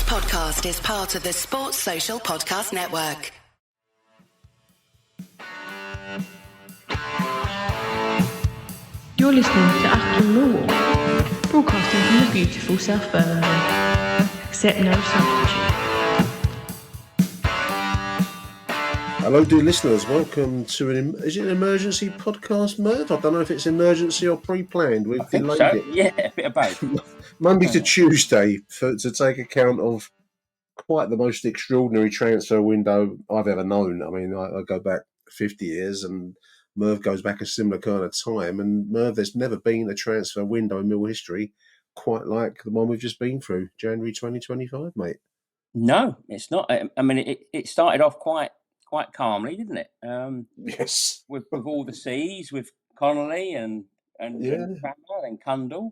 podcast is part of the Sports Social Podcast Network. You're listening to Achtung Millwall, broadcasting from the beautiful South Birmingham. Accept no substitute. Hello, dear listeners. Welcome to is it an emergency podcast, Merv? I don't know if it's emergency or pre-planned. We've delayed it. Yeah, a bit of both. Monday to Tuesday to take account of quite the most extraordinary transfer window I've ever known. I mean, I go back 50 years and Merv goes back a similar kind of time. And Merv, there's never been a transfer window in Mill history quite like the one we've just been through, January 2025, mate. No, it's not. I mean, it started off quite calmly, didn't it? Yes. With all the C's, with Connolly and Camiel and Cundall.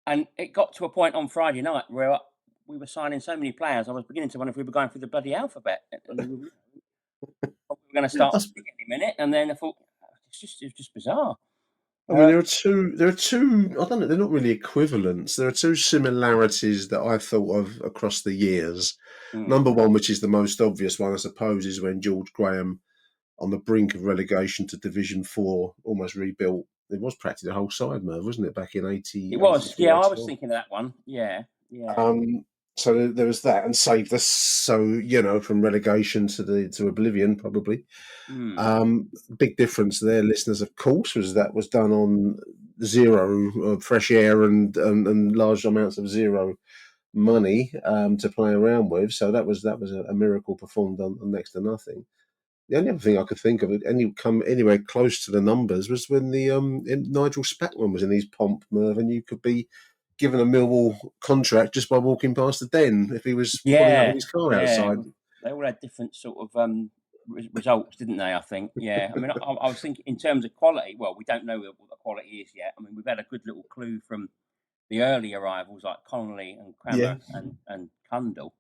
And it got to a point on Friday night where we were signing so many players, I was beginning to wonder if we were going through the bloody alphabet. And we were going to start any minute, and then I thought, it was just bizarre. I mean, there are two. I don't know. They're not really equivalents. There are two similarities that I thought of across the years. Number one, which is the most obvious one, I suppose, is when George Graham, on the brink of relegation to Division 4, almost rebuilt. It was practically the whole side, Merv, wasn't it? Back in 80. It was. Yeah, I was thinking of that one. Yeah. So there was that, and saved us. So from relegation to oblivion, probably. Big difference there, listeners. Of course, was done on zero fresh air and large amounts of zero money to play around with. So that was a miracle performed on next to nothing. The only other thing I could think of, come anywhere close to the numbers, was when the Nigel Spackman was in his pomp, Merv, and you could be given a Millwall contract just by walking past the den if he was pulling up in his car outside. They all had different sort of results, didn't they? I think. Yeah. I mean, I was thinking in terms of quality. Well, we don't know what the quality is yet. I mean, we've had a good little clue from the early arrivals like Connolly and Crammer and Cundall.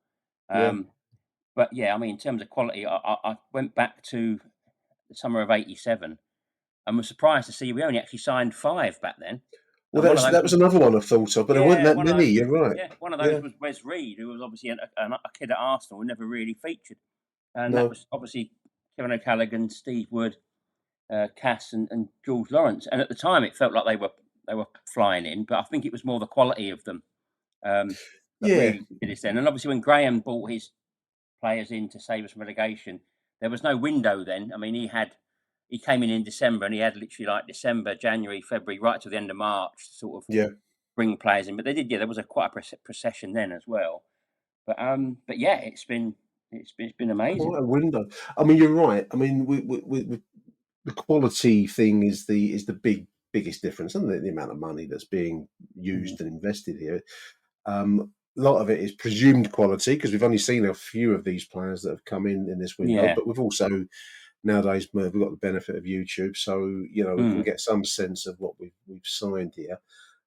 But yeah, I mean, in terms of quality, I went back to the summer of '87 and was surprised to see we only actually signed 5 back then. Well, that was another one I thought of, but there weren't that many. You're right. Yeah, one of those was Wes Reed, who was obviously a kid at Arsenal who never really featured, and that was obviously Kevin O'Callaghan, Steve Wood, Cass, and George Lawrence. And at the time, it felt like they were flying in, but I think it was more the quality of them. Really did it then. And obviously, when Graham brought his players in to save us from relegation, there was no window then. I mean, he came in December, and he had literally like December, January, February, right to the end of March to sort of bring players in. But they did, there was quite a procession then as well. But yeah, it's been amazing. Quite a window. I mean, you're right. I mean, we the quality thing is the biggest difference, and the amount of money that's being used and invested here. A lot of it is presumed quality because we've only seen a few of these players that have come in this window, but we've also nowadays we've got the benefit of YouTube, so we can get some sense of what we've signed here.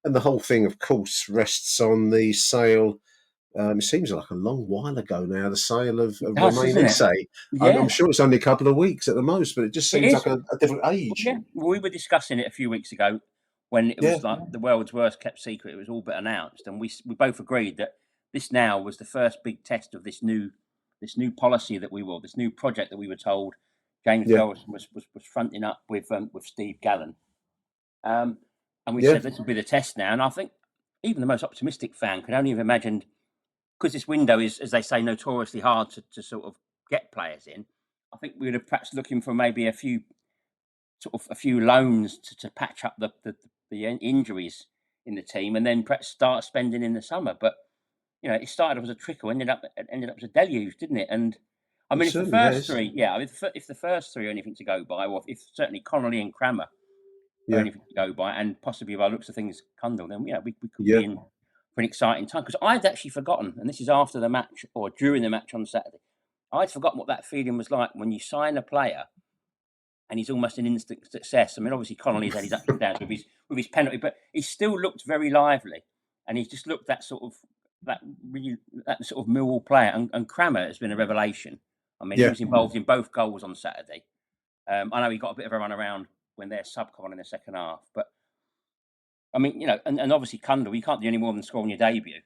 And the whole thing, of course, rests on the sale. It seems like a long while ago now. The sale of Romain Isse. I'm sure it's only a couple of weeks at the most, but it just seems like a different age. Yeah, well, we were discussing it a few weeks ago when it was like the world's worst kept secret. It was all but announced, and we both agreed that this now was the first big test of this new policy this new project that we were told James Wells was fronting up with Steve Gallen. And we said this will be the test now. And I think even the most optimistic fan could only have imagined, because this window is, as they say, notoriously hard to sort of get players in. I think we would have perhaps looking for maybe a few loans to patch up the injuries in the team, and then perhaps start spending in the summer. But it started as a trickle, ended up as a deluge, didn't it? And I mean, if the first three, if the first three are anything to go by, or if certainly Connolly and Crammer are anything to go by, and possibly by the looks of things, Cundall, then we could be in for an exciting time. Because I'd actually forgotten, and this is after the match or during the match on Saturday, I'd forgotten what that feeling was like when you sign a player and he's almost an instant success. I mean, obviously Connolly's had his ups and downs with his penalty, but he still looked very lively, and he's just looked that sort of Millwall player. And Crammer has been a revelation. I mean, he was involved in both goals on Saturday. I know he got a bit of a run around when they're sub-con in the second half, but I mean, and obviously Cundall, you can't do any more than score on your debut.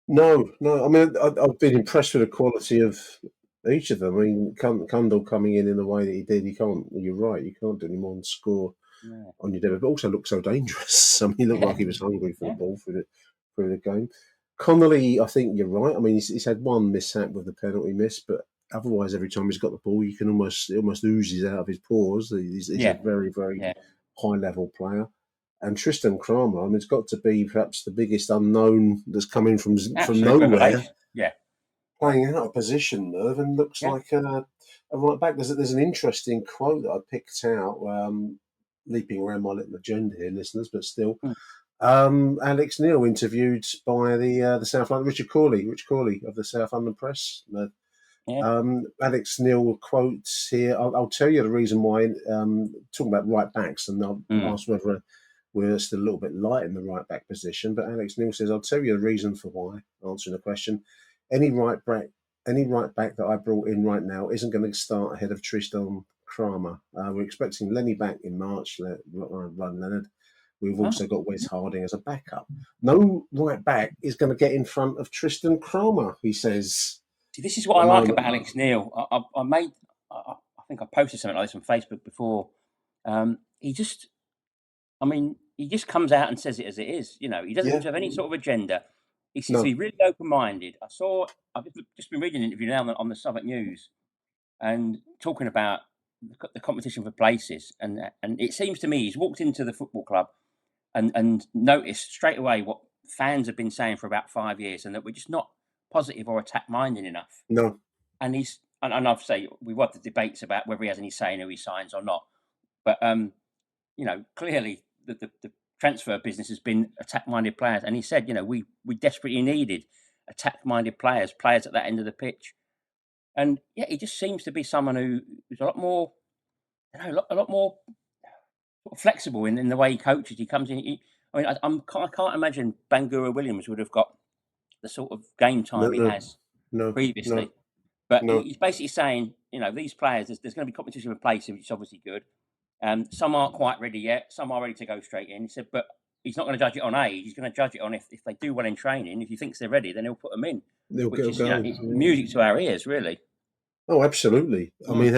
No. I mean, I've been impressed with the quality of each of them. I mean, Kundal coming in the way that he did, you're right, you can't do any more than score Yeah. on your debut, but also looked so dangerous. I mean, he looked like he was hungry for the Yeah. ball through the game. Connolly, I think you're right. I mean, he's had one mishap with the penalty miss, but otherwise, every time he's got the ball, it almost oozes out of his pores. He's a Yeah. very, very Yeah. high level player. And Tristan Kramer, I mean, it's got to be perhaps the biggest unknown that's come in from Absolute nowhere, revelation. Yeah. playing out of position, Merv, and looks Yeah. like a right back. There's an interesting quote that I picked out, leaping around my little agenda here, listeners, but still. Mm. Alex Neil interviewed by the South London Rich Corley of the South London Press. Yeah. Alex Neil quotes here. I'll tell you the reason why. Talking about right backs, and I'll ask whether we're still a little bit light in the right back position. But Alex Neil says, "I'll tell you the reason for why." Answering the question, any right back that I brought in right now isn't going to start ahead of Tristan Kramer. We're expecting Lenny back in March. Ryan Leonard. We've also got Wes Harding as a backup. No right back is going to get in front of Tristan Kramer, he says. See, this is what I like about Alex Neil. I think I posted something like this on Facebook before. He just comes out and says it as it is. You know, he doesn't seem to have any sort of agenda. He seems to be really open-minded. I've just been reading an interview now on the Southwark News and talking about the competition for places. And it seems to me he's walked into the football club and noticed straight away what fans have been saying for about 5 years, and that we're just not positive or attack-minded enough. No. And I've say we've had the debates about whether he has any say in who he signs or not. But clearly the transfer business has been attack-minded players, and he said, we desperately needed attack-minded players at that end of the pitch. And yeah, he just seems to be someone who's a lot more, a lot more flexible in the way he coaches. He comes in. I can't imagine Bangura Williams would have got the sort of game time he has previously. But he's basically saying, these players, there's going to be competition for places, which is obviously good. Some aren't quite ready yet. Some are ready to go straight in. He said, but he's not going to judge it on age. He's going to judge it on if they do well in training. If he thinks they're ready, then he'll put them in. Which is it's music to our ears, really. Oh, absolutely. I mean,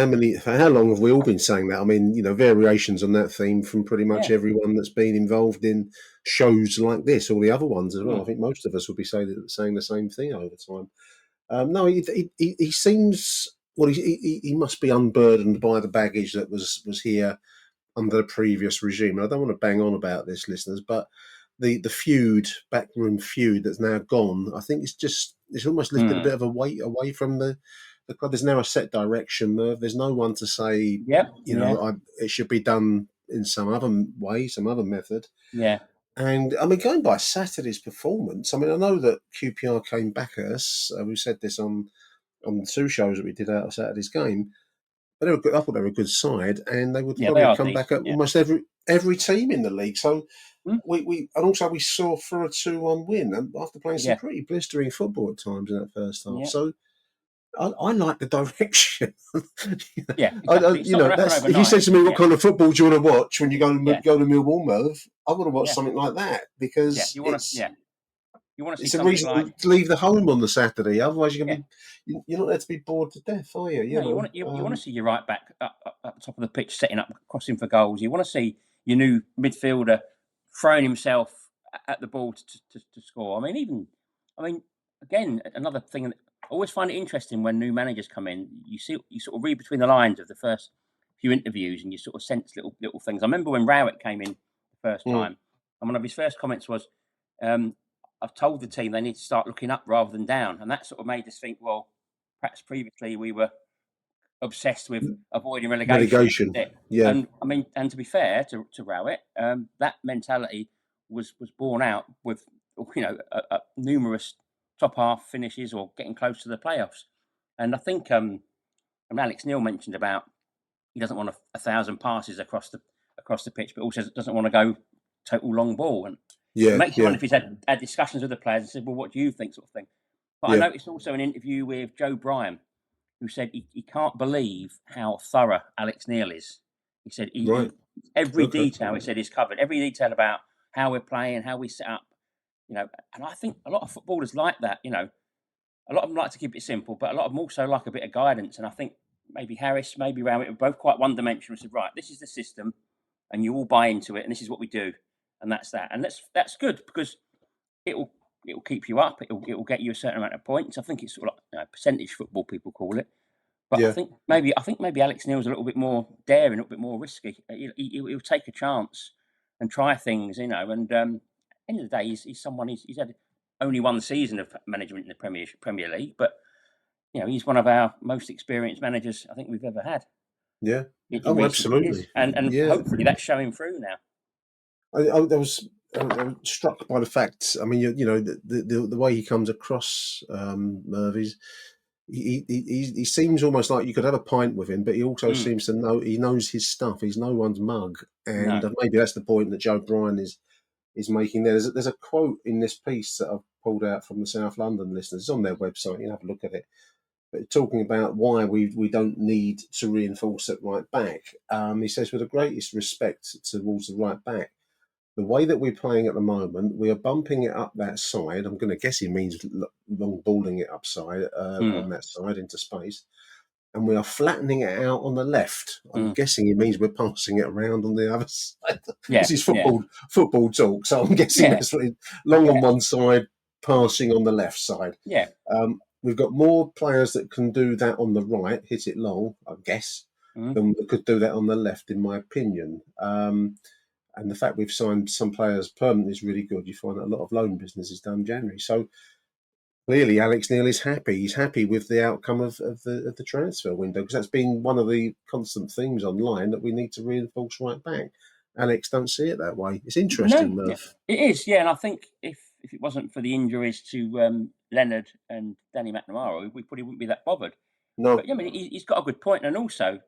how long have we all been saying that? I mean, variations on that theme from pretty much everyone that's been involved in shows like this, all the other ones as well. I think most of us will be saying the same thing over time. No, he seems, well, he must be unburdened by the baggage that was here under the previous regime. And I don't want to bang on about this, listeners, but the backroom feud that's now gone, I think it's almost lifted a bit of a weight away from the club. There's now a set direction, Merv. There's no one to say, it should be done in some other way, some other method. Yeah. And I mean, going by Saturday's performance, I mean, I know that QPR came back at us. We said this on the two shows that we did out of Saturday's game. But they were good. I thought they were a good side, and they would probably come back at almost every team in the league. So we saw for a 2-1 win, and after playing some pretty blistering football at times in that first half. So I like the direction. Yeah, exactly. If you say to me, "What kind of football do you want to watch when you go to Millwall, Merv?" I want to watch something like that because you want to see it's a something reason to leave the home on the Saturday. Otherwise, you're not there to be bored to death, are you? You want to see your right back up top of the pitch, setting up, crossing for goals. You want to see your new midfielder throwing himself at the ball to score. Again, another thing. I always find it interesting when new managers come in. You sort of read between the lines of the first few interviews, and you sort of sense little things. I remember when Rowett came in the first time, and one of his first comments was, "I've told the team they need to start looking up rather than down," and that sort of made us think, well, perhaps previously we were obsessed with avoiding relegation. Yeah. And to be fair to Rowett, that mentality was borne out with numerous top half finishes or getting close to the playoffs. And I think Alex Neil mentioned about he doesn't want 1,000 passes across the pitch, but also doesn't want to go total long ball. And it makes you wonder if he's had discussions with the players and said, well, what do you think, sort of thing. But I noticed also an interview with Joe Bryan, who said he can't believe how thorough Alex Neil is. He said every detail he said is covered. Every detail about how we're playing, how we set up. And I think a lot of footballers like that. A lot of them like to keep it simple, but a lot of them also like a bit of guidance. And I think maybe Harris, maybe Rowett were both quite one-dimensional. Said, right, this is the system, and you all buy into it, and this is what we do, and that's that. And that's good because it'll keep you up. It'll get you a certain amount of points. I think it's sort of like percentage football, people call it. But I think maybe Alex Neil's a little bit more daring, a little bit more risky. He'll take a chance and try things, And end of the day, he's someone he's had only one season of management in the Premier League, but he's one of our most experienced managers I think we've ever had. Yeah. Absolutely. Years. And hopefully that's showing through now. I was struck by the fact. I mean, the way he comes across, Merv, is he seems almost like you could have a pint with him, but he also seems to know he knows his stuff. He's no one's mug, and maybe that's the point that Joe Bryan is making there. There's a quote in this piece that I've pulled out from the South London listeners. It's on their website. You can have a look at it. But talking about why we don't need to reinforce at right back. He says, with the greatest respect towards the right back, the way that we're playing at the moment, we are bumping it up that side. I'm going to guess he means long balling it upside on that side into space. And we are flattening it out on the left. I'm guessing he means we're passing it around on the other side. This is football talk. So I'm guessing that's long on one side, passing on the left side. Yeah. We've got more players that can do that on the right, hit it long, I guess, than could do that on the left, in my opinion. And the fact we've signed some players permanently is really good. You find that a lot of loan business is done January. So clearly, Alex Neil is happy. He's happy with the outcome of the transfer window, because that's been one of the constant themes online, that we need to reinforce right back. Alex don't see it that way. It's interesting, Merv. It is, and I think if it wasn't for the injuries to Leonard and Danny McNamara, we probably wouldn't be that bothered. No, but I mean, he's got a good point, and also,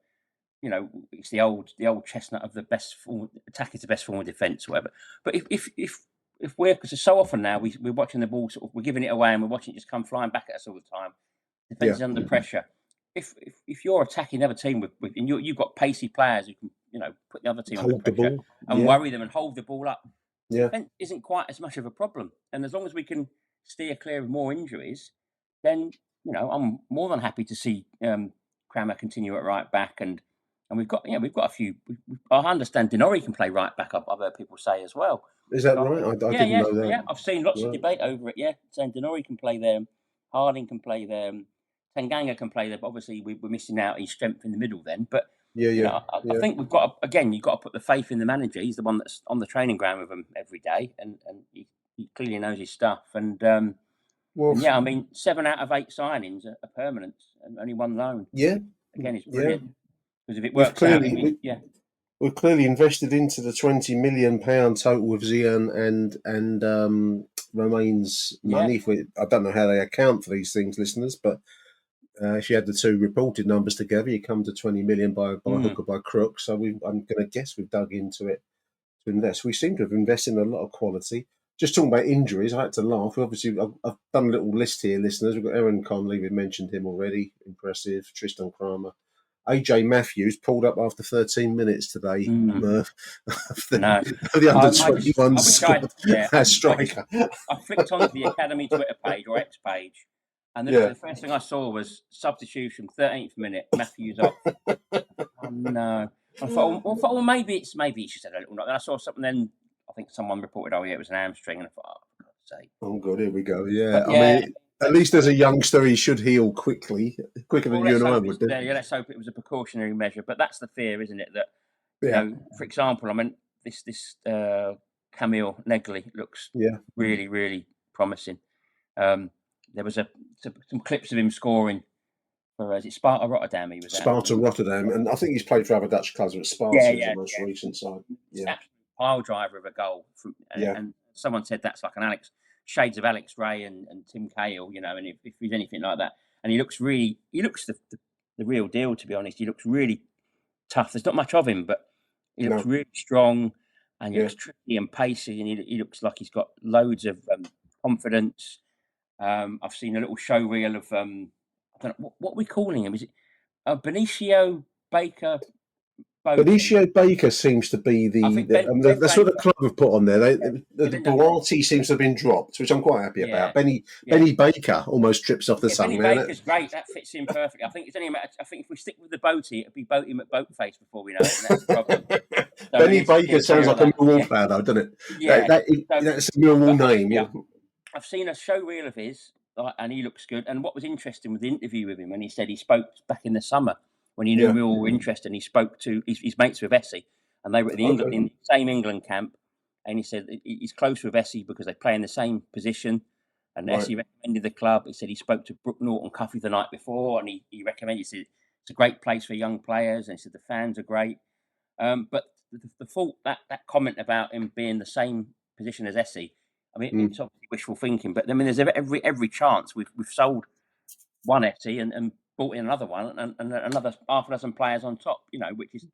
it's the old chestnut of the best form attack is the best form of defence, whatever. But if we're, because so often now we're watching the ball, we're giving it away, and we're watching it just come flying back at us all the time. Defence is under pressure. If you're attacking the other team with and you've got pacey players who can put the other team under pressure and worry them and hold the ball up, defence isn't quite as much of a problem. And as long as we can steer clear of more injuries, then I'm more than happy to see Crammer continue at right back, and we've got a few. I understand Denori can play right back. I've heard people say as well. Is that right? I didn't know that. Yeah, I've seen lots of debate over it. Yeah, saying Denori can play there, Harding can play there, Tanganga can play there. But obviously, we're missing out his strength in the middle then. But I think we've got you've got to put the faith in the manager. He's the one that's on the training ground with them every day, and he clearly knows his stuff. And I mean, 7 out of 8 signings are permanent, and only one loan. Yeah, again, it's brilliant. Because if it works out, we've clearly invested into the £20 million total with Zian and Romain's money. I don't know how they account for these things, listeners, but if you had the two reported numbers together, you come to 20 million by hook or by crook. So I'm going to guess we've dug into it to invest. We seem to have invested in a lot of quality. Just talking about injuries, I had to laugh. Obviously, I've done a little list here, listeners. We've got Aaron Conley, we've mentioned him already. Impressive. Tristan Kramer. AJ Matthews pulled up after 13 minutes today. Merv, the under-21 striker. I flicked onto the Academy Twitter page or X page, and the first thing I saw was substitution, 13th minute, Matthews off. Oh, no. I thought, maybe it's just a little knock. Then I saw something, then I think someone reported, it was an hamstring, and I thought, for God's sake. Oh, good, here we go, I mean, at least as a youngster, he should heal quicker than you and I would do. Let's hope it was a precautionary measure. But that's the fear, isn't it? That, for example, I mean, this Camiel Neghli looks really, really promising. There was some clips of him scoring for, is it Sparta Rotterdam? He was Sparta Rotterdam, and I think he's played for other Dutch clubs, but Sparta is the most recent side. Absolute pile driver of a goal. And someone said that's like shades of Alex Ray and Tim Cahill, and if he's anything like that. And he looks the real deal, to be honest. He looks really tough. There's not much of him, but he looks really strong, and he looks tricky and pacey, and he looks like he's got loads of confidence. I've seen a little show reel of, I don't know, what are we calling him? Is it Benicio Baker Benicio Baker seems to be that's what the club have put on there. The Buati seems to have been dropped, which I'm quite happy about. Benny Baker almost trips off the tongue. Benny Baker's great. That fits in perfectly. I think it's only a matter. I think if we stick with the Boaty, it'll be Boaty McBoatface before we know it, and that's the problem. So Benny Baker sounds like a Millwall player, though, doesn't it? Yeah, that's a Millwall name. Yeah. I've seen a show reel of his, and he looks good. And what was interesting with the interview with him, when he said he spoke back in the summer when he knew we all were interested, and he spoke to his mates with Essie, and they were in the same England camp, and he said he's close with Essie because they play in the same position, and Essie recommended the club. He said he spoke to Brooke Norton-Cuffy the night before, and he recommended, he said it's a great place for young players, and he said the fans are great. But the fault, that comment about him being the same position as Essie, I mean, it's obviously wishful thinking, but I mean, there's every chance we've sold one Essie and brought in another one and another half a dozen players on top, which is,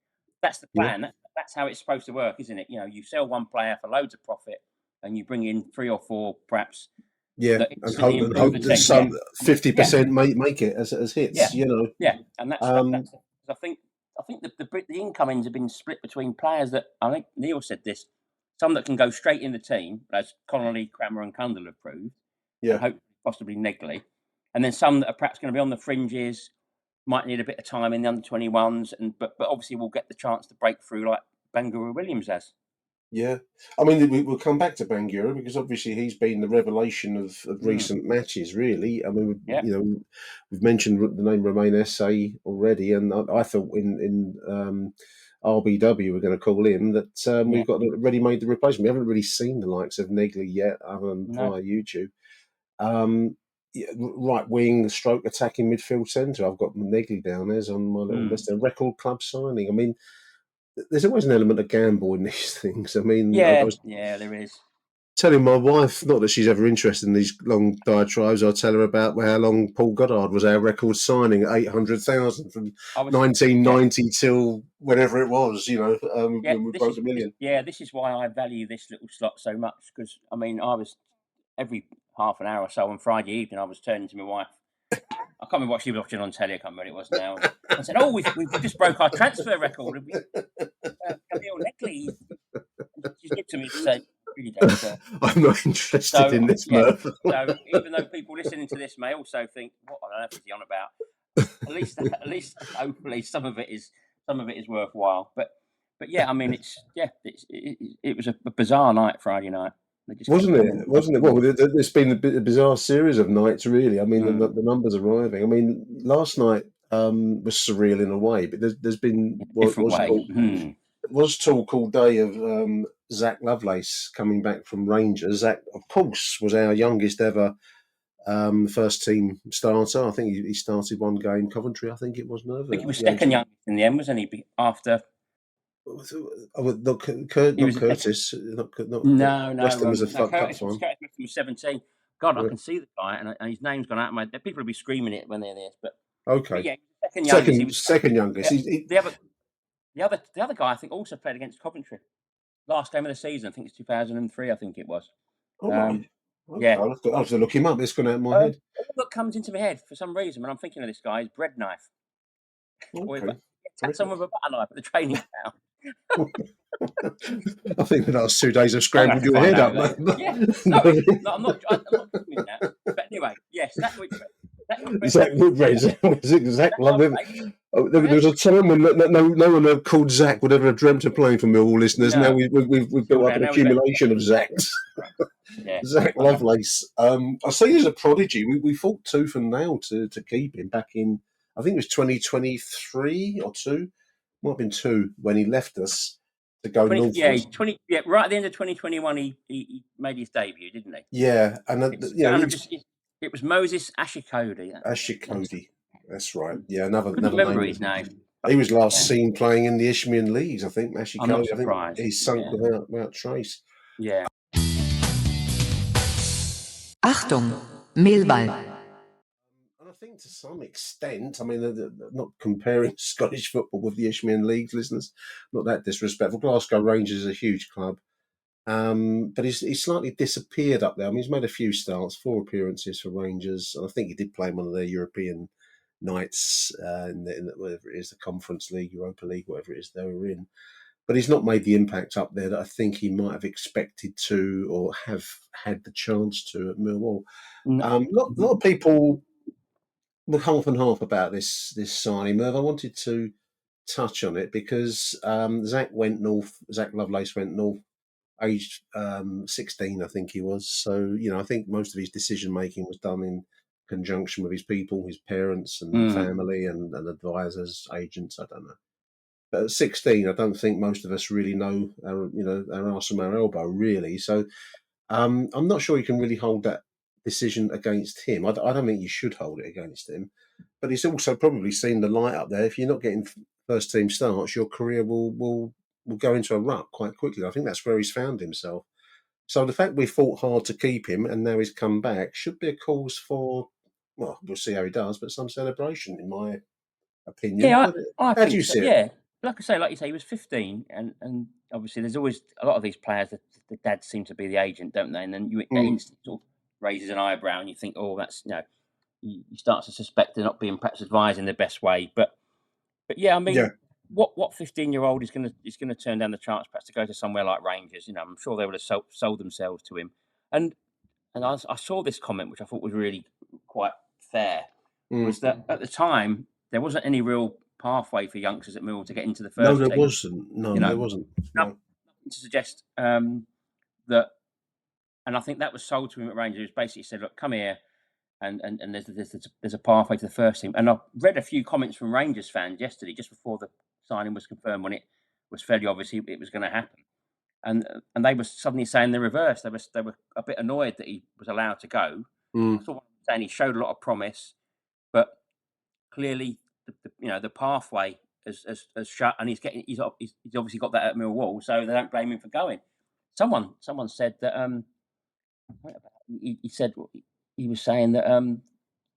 that's the plan. That's how it's supposed to work, isn't it? You sell one player for loads of profit and you bring in 3 or 4 perhaps. Yeah, and hope that some 50% make it as hits, Yeah, and that's I think the incomings have been split between players that, I think Neil said this, some that can go straight in the team, as Connolly, Crammer and Cundall have proved, and hopefully possibly Neghli. And then some that are perhaps going to be on the fringes, might need a bit of time in the under-21s, but obviously we'll get the chance to break through like Bangura Williams has. Yeah, I mean, we'll come back to Bangura because obviously he's been the revelation of recent matches, really. I mean, we've mentioned the name Romain Esse already, and I thought in RBW we're going to call him that we've got ready-made the replacement. We haven't really seen the likes of Neghli yet, other than via YouTube. Right wing, stroke attacking midfield centre. I've got Neghli down there on my little list. A record club signing. I mean, there's always an element of gamble in these things. I mean, there is. Telling my wife, not that she's ever interested in these long diatribes, I tell her about how long Paul Goddard was our record signing at 800,000 from 1990 till whenever it was, when we broke the million. This is why I value this little slot so much, because, I mean, I was every half an hour or so on Friday evening, I was turning to my wife. I can't remember what she was watching on telly. I can't remember what it was now. I said, we just broke our transfer record. Camiel Neghli. She's good to me to say, really don't. I'm not interested in this, Merv. So even though people listening to this may also think, what on earth is he on about? At least, hopefully, some of it is worthwhile. But yeah, I mean, it was a bizarre night Friday night. Wasn't it? Well, there's been a bizarre series of nights, really. I mean, the numbers arriving. I mean, last night was surreal in a way, but there's been was talk all day of Zach Lovelace coming back from Rangers. Zach, of course, was our youngest ever first team starter. I think he started one game, Coventry. I think it was Merv. I think he was second youngest in the end, wasn't he? After. Not Curtis. No. Weston was a cup Curtis one. Was 17. God, I can see the guy, and his name's gone out of my. People will be screaming it when they're this, but okay. But yeah, second youngest. The other guy, I think, also played against Coventry. Last game of the season, I think it's 2003. I think it was. Right. Okay. I'll have to look him up. It's gone out of my head. All that comes into my head for some reason when I'm thinking of this guy is bread knife. Okay. Attack someone with a butter knife at the training ground. I think the last 2 days have scrambled your head up. I'm not doing that. But anyway, yes, Zach Lovelace. There was a time when no one called Zach would ever have dreamt of playing for Millwall, listeners. Now we've built up an accumulation of Zachs. Zach Lovelace. I say he's a prodigy. We fought tooth and nail to keep him back in, I think it was 2023 or 2. Might have been 2 when he left us to go north. Right at the end of 2021, he made his debut, didn't he? Yeah, and it was Moses Ashikodi. Ashikodi, that's right. Yeah, another remember name. His name. He was last seen playing in the Isthmian leagues, I think. Ashikodi. I'm not surprised. I think he's sunk without trace. Yeah. Achtung, Millwall. I think to some extent, I mean, they're not comparing Scottish football with the Isthmian leagues, listeners. Not that disrespectful. Glasgow Rangers is a huge club, but he's slightly disappeared up there. I mean, he's made a few starts, 4 appearances for Rangers, and I think he did play in one of their European nights in whatever it is, the Conference League, Europa League, whatever it is they were in. But he's not made the impact up there that I think he might have expected to or have had the chance to at Millwall. A lot of people were half and half about this signing. Merv, I wanted to touch on it because Zach Lovelace went north, aged 16, I think he was. So, I think most of his decision making was done in conjunction with his people, his parents and family and advisors, agents, I don't know. But at 16, I don't think most of us really know our arse from our elbow, really. So I'm not sure you can really hold that decision against him. I don't think you should hold it against him. But he's also probably seen the light up there. If you're not getting first team starts, your career will go into a rut quite quickly. I think that's where he's found himself. So the fact we fought hard to keep him and now he's come back should be a cause for, well, we'll see how he does, but some celebration, in my opinion. Yeah, But I how do think you so. see it? Yeah, like you say, he was 15, and obviously there's always a lot of these players that the dads seem to be the agent, don't they? And then you instantly sort of raises an eyebrow, and you think, oh, that's you start to suspect they're not being perhaps advising the best way. But yeah, I mean, Yeah. what 15-year-old is gonna turn down the chance perhaps to go to somewhere like Rangers? I'm sure they would have sold themselves to him. And I saw this comment, which I thought was really quite fair, was that at the time there wasn't any real pathway for youngsters at Millwall to get into the No, first there team. wasn't. No, there wasn't. Nothing No. to suggest that, and I think that was sold to him at Rangers. Basically said, look, come here, and there's a pathway to the first team. And I read a few comments from Rangers fans yesterday, just before the signing was confirmed, when it was fairly obvious it was going to happen. And they were suddenly saying the reverse. They were a bit annoyed that he was allowed to go. I saw one saying he showed a lot of promise, but clearly the pathway has shut, and he's obviously got that at Millwall, so they don't blame him for going. Someone said that he said he was saying that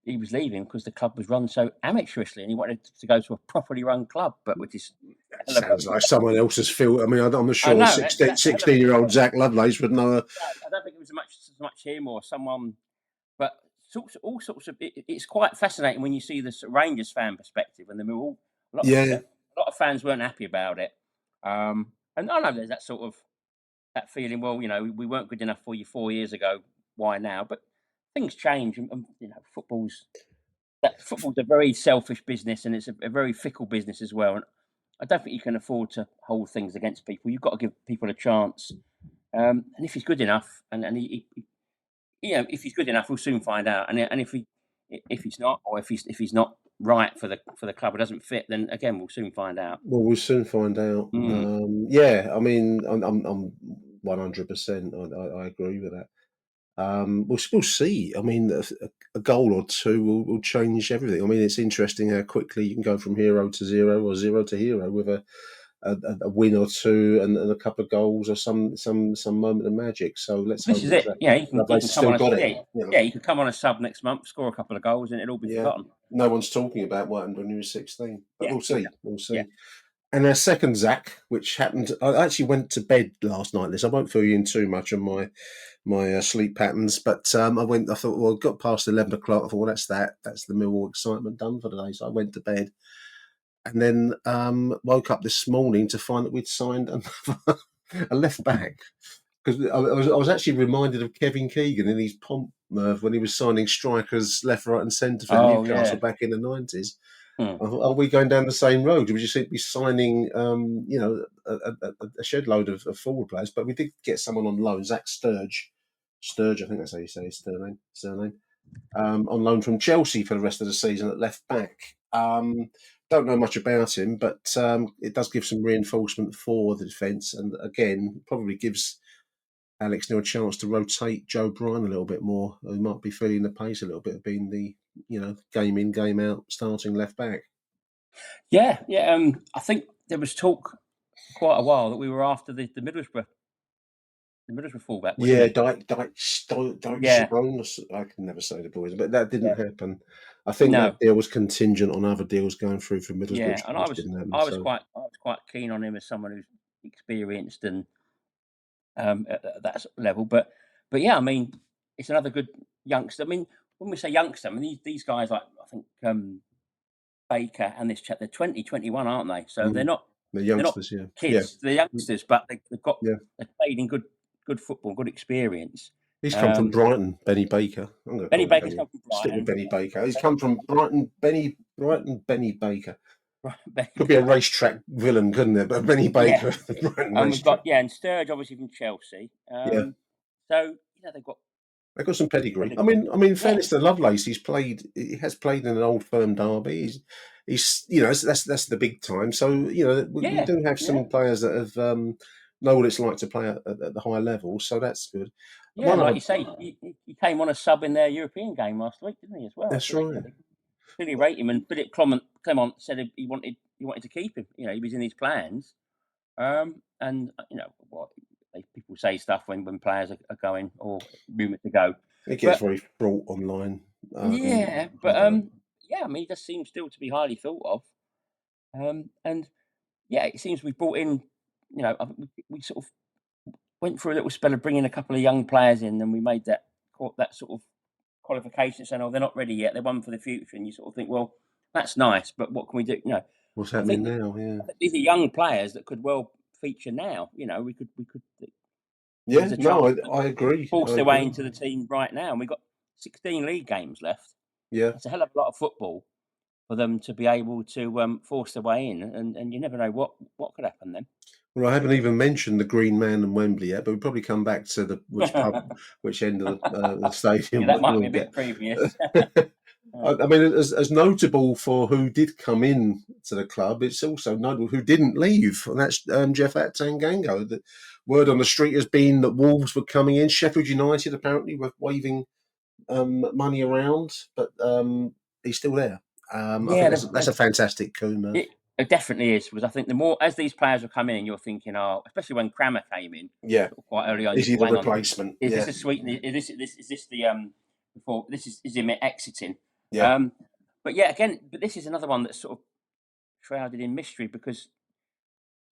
he was leaving because the club was run so amateurishly, and he wanted to go to a properly run club, but which is Sounds like someone else's feel. I mean, I'm not I sure know 16-year-old Zach Lovelace would know. I don't think it was as much him or someone, but all sorts of. It's quite fascinating when you see this Rangers fan perspective, and a Yeah. lot of fans weren't happy about it. And I know there's that sort of that feeling. Well, we weren't good enough for you 4 years ago. Why now? But things change, and football's a very selfish business, and it's a very fickle business as well. And I don't think you can afford to hold things against people. You've got to give people a chance. And if he's good enough, and he if he's good enough, we'll soon find out. And if he's not, or if he's not right for the club, or doesn't fit, then again we'll soon find out. Well, we'll soon find out. Yeah, I mean, I'm 100%. I agree with that. We'll see. I mean, a goal or two will change everything. I mean, it's interesting how quickly you can go from hero to zero or zero to hero with a win or two and a couple of goals or some moment of magic. So let's This hope is that it. You can come still on got it. you can come on a sub next month, score a couple of goals, and it'll be forgotten. No one's talking about what happened when he was 16, but we'll see. We'll see. Yeah. And our second Zach, which happened, I actually went to bed last night. I won't fill you in too much on my sleep patterns, but I thought, well, got past 11 o'clock. I thought, well, that's the Millwall excitement done for the day. So I went to bed and then woke up this morning to find that we'd signed a left back. Because I was actually reminded of Kevin Keegan in his pomp, Merv, when he was signing strikers left, right, and centre for Newcastle back in the 90s. I thought, are we going down the same road? We just be signing, a shed load of forward players, but we did get someone on loan, Zach Sturge, I think that's how you say his surname, on loan from Chelsea for the rest of the season at left back. Don't know much about him, but it does give some reinforcement for the defence, and again, probably gives Alex Neil a chance to rotate Joe Bryan a little bit more. He might be feeling the pace a little bit of being the game in, game out starting left back. Yeah. I think there was talk quite a while that we were after the Middlesbrough fullback. Yeah, Wasn't it? Dyche. I can never say the boys, but that didn't happen. I think No. that deal was contingent on other deals going through from Middlesbrough. Yeah, and I was so. quite keen on him as someone who's experienced and at that level. But yeah, I mean, it's another good youngster. I mean, when we say youngster, I mean these guys, like I think Baker and this chap. They're 20, 21, aren't they? So they're not youngsters, kids. They're youngsters, but they've played in good football, good experience. He's come from Brighton, Benny Baker. I'm going to Benny Baker's come from Brighton. Stick with Benny Baker. He's come from Brighton, Benny Baker. Could be a racetrack villain, couldn't it? But Benny Baker. And we've got and Sturridge obviously from Chelsea. So they've got some pedigree. I mean, fairness to Lovelace, he has played in an old firm derby. He's that's the big time. So we do have some players that have know what it's like to play at the high level. So that's good. Yeah, like you say, he came on a sub in their European game last week, didn't he? As well. That's right. Really rate him, and Philip Clement said he wanted to keep him. He was in his plans. And what people say stuff when players are going or rumoured to go. It gets very fraught online. He just seems still to be highly thought of. It seems we brought in. We sort of went through a little spell of bringing a couple of young players in, and we made that sort of qualification saying, "Oh, they're not ready yet. They're one for the future." And you sort of think, "Well, that's nice, but what can we do?" What's happening now? Yeah, these are young players that could well feature now. We could. Yeah, no, I agree. Force their way into the team right now, and we've got 16 league games left. Yeah, it's a hell of a lot of football for them to be able to force their way in, and you never know what could happen then. Well, I haven't even mentioned the Green Man and Wembley yet, but we'll probably come back to which end of the stadium. That might be a bit previous. I mean, as notable for who did come in to the club, it's also notable who didn't leave, and that's Jeff Tanganga. The word on the street has been that Wolves were coming in. Sheffield United apparently were waving money around, but he's still there. I think that's a fantastic coup, man. It definitely is, because I think the more as these players are coming in, you're thinking, especially when Crammer came in, quite early on. Is he the replacement? Is this a sweetener? Is this the before? This is him exiting. Yeah. But this is another one that's sort of shrouded in mystery, because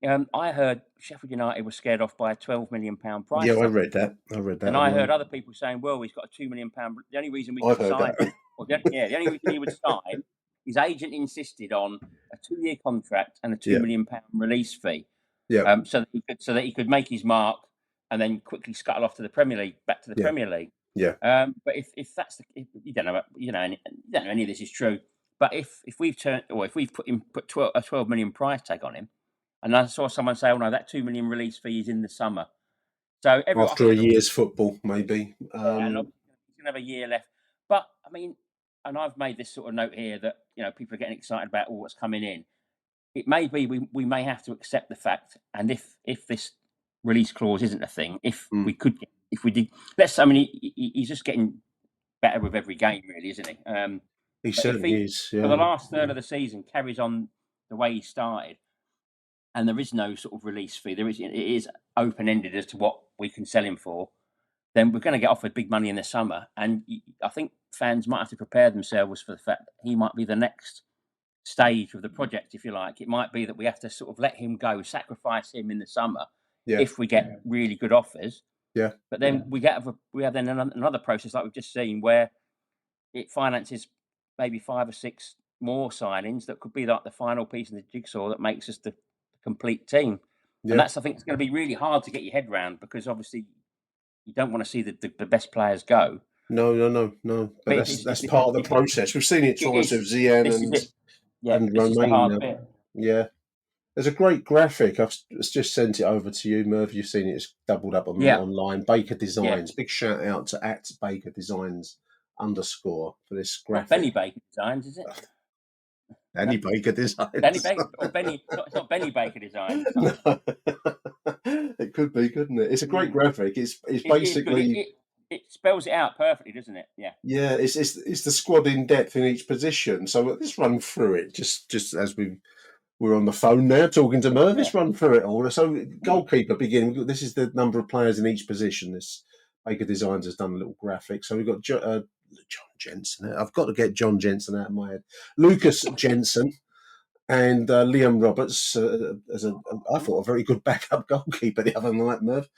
I heard Sheffield United was scared off by a £12 million price. Yeah, I read that. And I heard other people saying, "Well, he's got a £2 million. The only reason we could sign him, the only reason he would sign." His agent insisted on a 2-year contract and a £2 million release fee. Yeah. So that he could make his mark and then quickly scuttle off to the Premier League, back to the Premier League. Yeah. But if that's you don't know any of this is true. But if we've put a 12 million price tag on him, and I saw someone say, "Oh no, that 2 million release fee is in the summer." So after a year's football, maybe. He's going to have a year left. But I mean. And I've made this sort of note here that people are getting excited about what's coming in. It may be we may have to accept the fact, and if this release clause isn't a thing, if we did, he's just getting better with every game, really, isn't he? He certainly is. Yeah. For the last third of the season, carries on the way he started, and there is no sort of release fee. It is open ended as to what we can sell him for. Then we're going to get offered big money in the summer, and I think fans might have to prepare themselves for the fact that he might be the next stage of the project, if you like. It might be that we have to sort of let him go, sacrifice him in the summer if we get really good offers. Yeah. But then we have then another process like we've just seen, where it finances maybe 5 or 6 more signings that could be like the final piece of the jigsaw that makes us the complete team. Yeah. And that's, I think, it's going to be really hard to get your head around, because obviously you don't want to see the best players go. No. But that's part of the process. We've seen it twice with Zian and Romain. Yeah. There's a great graphic. I've just sent it over to you, Merv. You've seen it. It's doubled up online. Baker Designs. Big shout out to @Baker Designs _ for this graphic. Benny Baker Designs, is it? Benny Baker Designs. Benny Baker, or Benny? It's not Benny Baker Designs. No. It could be, couldn't it? It's a great graphic. It's basically. It spells it out perfectly, doesn't it? Yeah. Yeah, it's the squad in depth in each position. So let's run through it just as we're on the phone now talking to Merv. Let's run through it all. So goalkeeper beginning. This is the number of players in each position. This Baker Designs has done a little graphic. So we've got John Jensen. I've got to get John Jensen out of my head. Lucas Jensen and Liam Roberts as I thought, a very good backup goalkeeper the other night, Merv.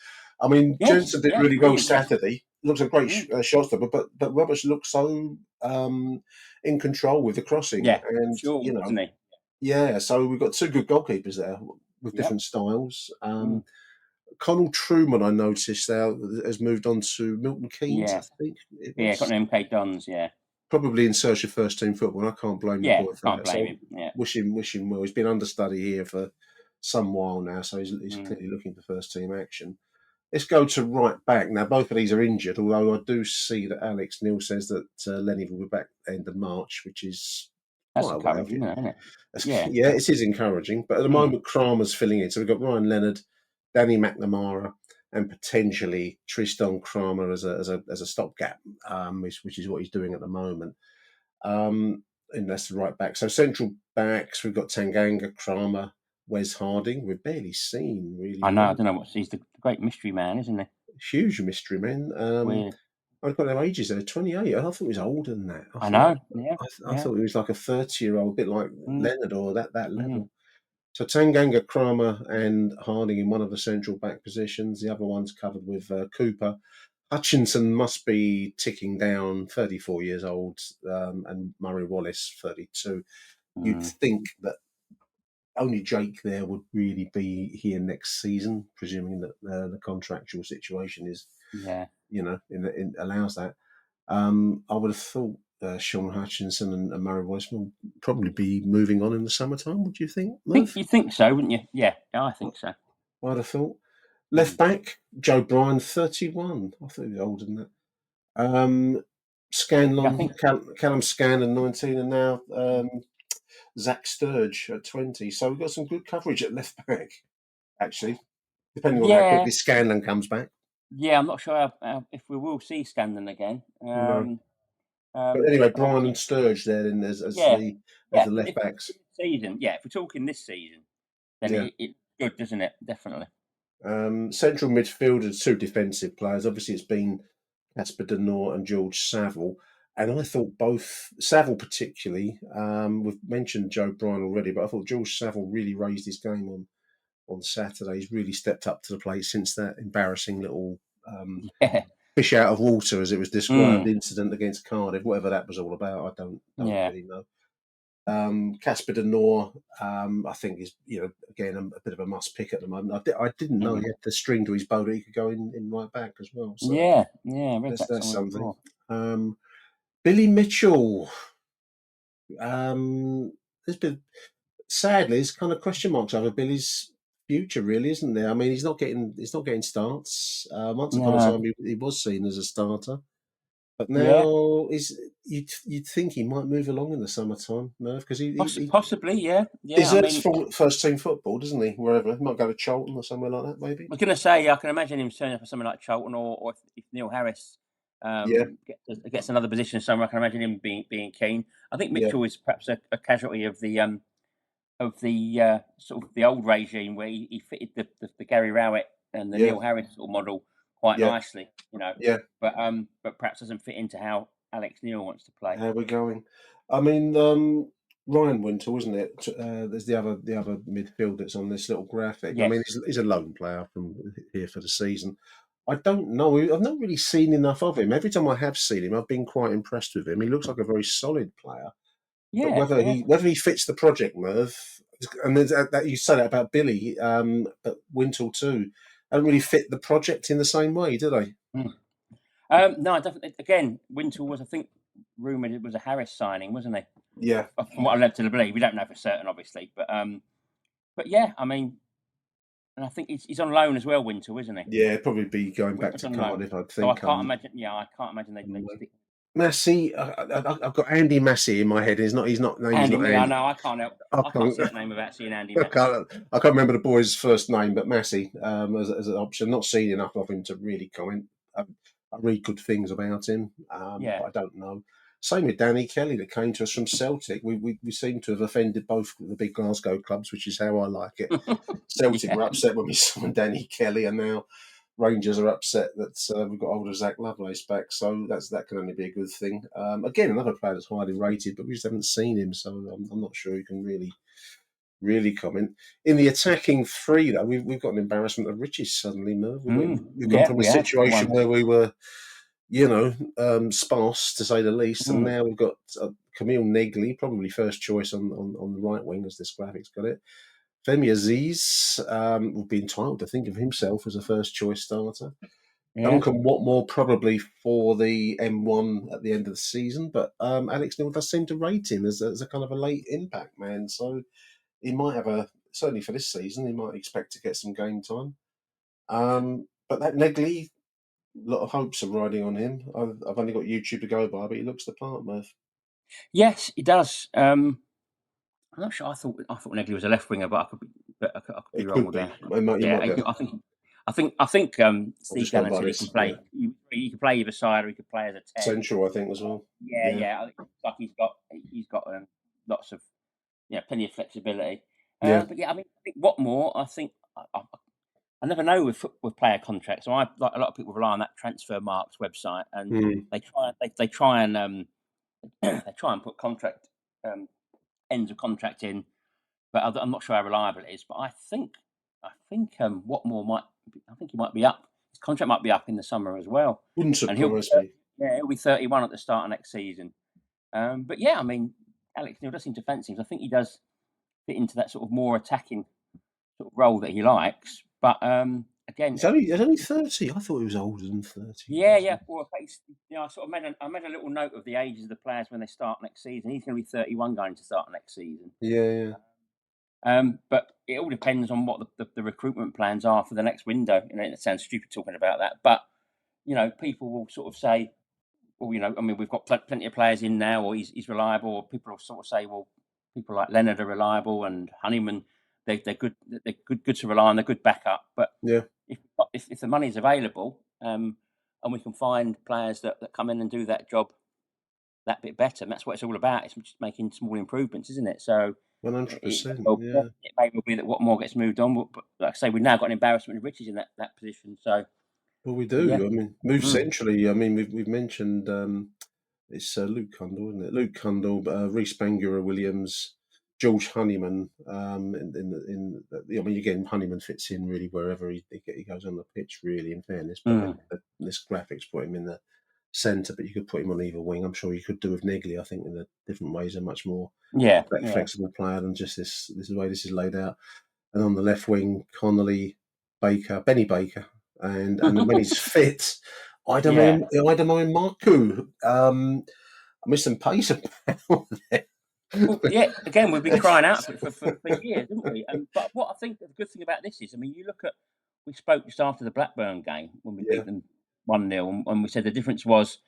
I mean, Yes, Jensen did yeah, really well brilliant. Yes. Saturday. Looks a great shot stopper, but Roberts looked so in control with the crossing, Yeah, and sure, isn't he? yeah. So we've got two good goalkeepers there with Yep. different styles. Mm. Connell Truman, I noticed now, has moved on to Milton Keynes. I Yeah, think it yeah, got was. an MK Dons. Yeah, Probably in search of first team football. I can't blame the yeah, boy for can't that. blame So him. Yeah. wish him well. He's been understudy here for some while now, so he's Mm. clearly looking for first team action. Let's go to right back now. Both of these are injured, although I do see that Alex Neil says that Lenny will be back end of March, which is That's quite a way off. encouraging, isn't it? Yeah. Yeah, it is encouraging. But at the Mm. moment, Kramer's filling in. So we've got Ryan Leonard, Danny McNamara, and potentially Tristan Kramer as a stopgap, which is what he's doing at the moment. And that's the right back. So central backs, we've got Tanganga, Kramer, Wes Harding. We've barely seen really I know. I one. don't know what he's the great mystery man, isn't he? Huge mystery man. Weird. I've got their ages there. 28. I thought he was older than that. I know. Yeah. I Yeah. thought he was like a 30-year-old, a bit like Mm. Leonard or that Mm. level. So Tanganga, Kramer, and Harding in one of the central back positions. The other one's covered with Cooper. Hutchinson must be ticking down, 34 years old, and Murray Wallace, 32. You'd Mm. think that only Jake there would really be here next season, presuming that the contractual situation is, Yeah. allows that. I would have thought Sean Hutchinson and Murray Wallace will probably be moving on in the summertime. Would you think, Merv? You think so, wouldn't you? Yeah. I think so. I'd have thought. Left Mm. back, Joe Bryan, 31. I thought he was older than that. Yeah, I Scanlon, think. Callum Scanlon, 19, and now Zach Sturge at 20. So we've got some good coverage at left back, actually, depending on how Yeah. quickly Scanlon comes back. Yeah. I'm not sure if we will see Scandon again. No. But anyway, Bryan and Obviously, Sturge there in as yeah. the Yeah. left If backs. season, yeah. If we're talking this season, then Yeah. it's good, doesn't it? Definitely. Central midfielders, two defensive players. Obviously, it's been Casper De Norre and George Saville. And I thought both, Saville particularly, we've mentioned Joe Bryan already, but I thought George Saville really raised his game on Saturday. He's really stepped up to the plate since that embarrassing little Yeah. fish out of water, as it was described, Mm. incident against Cardiff, whatever that was all about. I don't Yeah. really know. Casper De Norre, I think is again a bit of a must pick at the moment. I didn't know Mm. he had the string to his bow that he could go in right back as well. So Yeah. I read that that's somewhere something. before. Billy Mitchell. There's been sadly there's kind of question marks over Billy's future, really, isn't there? I mean, he's not getting starts. Once upon a No. time, he was seen as a starter. But Yeah. now you'd think he might move along in the summertime, Merv, because he Possibly. Yeah. Yeah. I deserves mean, first team football, doesn't he? Wherever he might go to Charlton or somewhere like that, maybe. I was going to say, I can imagine him turning up for something like Charlton, or if Neil Harris Yeah, gets another position somewhere. I can imagine him being keen. I think yeah, Mitchell is perhaps a casualty of the sort of the old regime where he fitted the Gary Rowett and the yeah, Neil Harris sort of model quite yeah, nicely, yeah. but perhaps doesn't fit into how Alex Neil wants to play. How we're going? I mean, Ryan Winter, wasn't it? There's the other midfield that's on this little graphic. I mean, Yes. he's a lone player from here for the season. I don't know. I've not really seen enough of him. Every time I have seen him, I've been quite impressed with him. He looks like a very solid player. But Yeah. Yeah. whether he fits the project, Merv, and there's that you say that about Billy, but Wintle too, don't really fit the project in the same way, do they? Mm. No, definitely. Again, Wintle was, I think, rumoured it was a Harris signing, wasn't he? Yeah, From what I'm led to believe, we don't know for certain, obviously, but yeah, I mean, and I think he's on loan as well, Wintle, isn't he? yeah, probably be going back Winter's to on loan, Cardiff, I'd so I think. can't imagine. Yeah, I can't imagine they'd stick. Massey, I've got Andy Massey in my head. His name is Andy, not yeah, I Andy. know. I can't help. I I can't can't, see that name without seeing Andy I Massey. can't remember the boy's first name, but Massey as an option. Not seen enough of him to really comment. I read good things about him, Yeah, but I don't know. Same with Danny Kelly that came to us from Celtic. We seem to have offended both the big Glasgow clubs, which is how I like it. Celtic yeah, were upset when we signed Danny Kelly, and now Rangers are upset that we've got older Zach Lovelace back. So that can only be a good thing. Again, another player that's highly rated, but we just haven't seen him, so I'm not sure he can really really comment. In the attacking three, though, we've got an embarrassment of riches suddenly, Merv. We've gone from a situation where we were, sparse to say the least, and now we've got Camiel Neghli, probably first choice on the right wing, as this graphic's got it. Femi Aziz will be entitled to think of himself as a first choice starter. Yeah. Duncan Watmore probably for the M1 at the end of the season, but Alex Neil does seem to rate him as a kind of a late impact man. So he might have certainly for this season, he might expect to get some game time. But that Neghli, a lot of hopes are riding on him. I've only got YouTube to go by, but he looks the part, Merv. Yes, he does. I'm not sure. I thought Neghli was a left winger, but I could be wrong with that. I think Steve Gannon said he can play. Yeah. He can play either side, or he could play as a 10. Central, I think, as well. Yeah. I think like he's got lots of plenty of flexibility. But yeah, I think Watmore. I think I never know with player contracts. So I like a lot of people rely on that Transfer Marks website, and they try and put contract ends of contract in, but I'm not sure how reliable it is. But I think Watmore he might be up. His contract might be up in the summer as well. Wouldn't surprise me. Yeah, he'll be 31 at the start of next season. But yeah, I mean, Alex Neil does seem to fancy him. I think he does fit into that sort of more attacking sort of role that he likes. But again, he's only 30. I thought he was older than 30. Yeah. Well, I made a little note of the ages of the players when they start next season. He's going to be 31 going to start next season. Yeah. But it all depends on what the recruitment plans are for the next window. It sounds stupid talking about that, but people will sort of say, well, we've got plenty of players in now, or he's reliable. Or people will sort of say, well, people like Leonard are reliable, and Honeyman, they're good to rely on. They're good backup. But if the money's available, and we can find players that come in and do that job that bit better, and that's what it's all about. It's just making small improvements, isn't it? So 100%. It may well be that Watmore gets moved on, but like I say, we've now got an embarrassment of riches in that position. So, well, we do. Yeah. I mean, move centrally. I mean, we've mentioned it's Luke Cundall, isn't it? Luke Cundall, Reece Bangura Williams, George Honeyman. I mean, again, Honeyman fits in really wherever he goes on the pitch. Really, in fairness, but this graphics put him in the centre, but you could put him on either wing. I'm sure you could do with Neghli. I think in the different ways, a much more flexible player than just this way this is laid out. And on the left wing, Connolly, Benny Baker, and when he's fit, Idemine Marku. I'm missing pace about there. Well, yeah, again, we've been crying out for years, haven't we? But what I think the good thing about this is, I mean, we spoke just after the Blackburn game when we beat them 1-0, and we said the difference was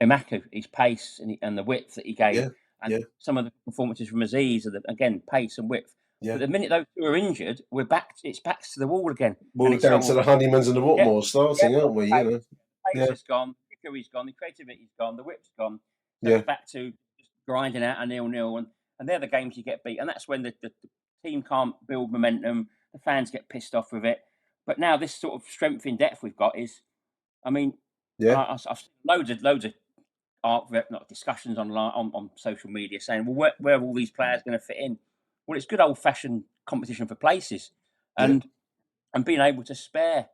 Imaku, his pace and the width that he gave, some of the performances from Aziz, again, pace and width. Yeah. But the minute those two are injured, it's back to the wall again. We're down to the Honeymans and the Watmores starting, aren't we? The pace is gone, the trickery's gone, the creativity's gone, the width's gone. So it's back to just grinding out a 0-0, and they're the games you get beat, and that's when the team can't build momentum. The fans get pissed off with it. But now this sort of strength in depth we've got is, I mean, I've seen loads of discussions on social media saying, well, where are all these players going to fit in? Well, it's good old fashioned competition for places, and being able to spare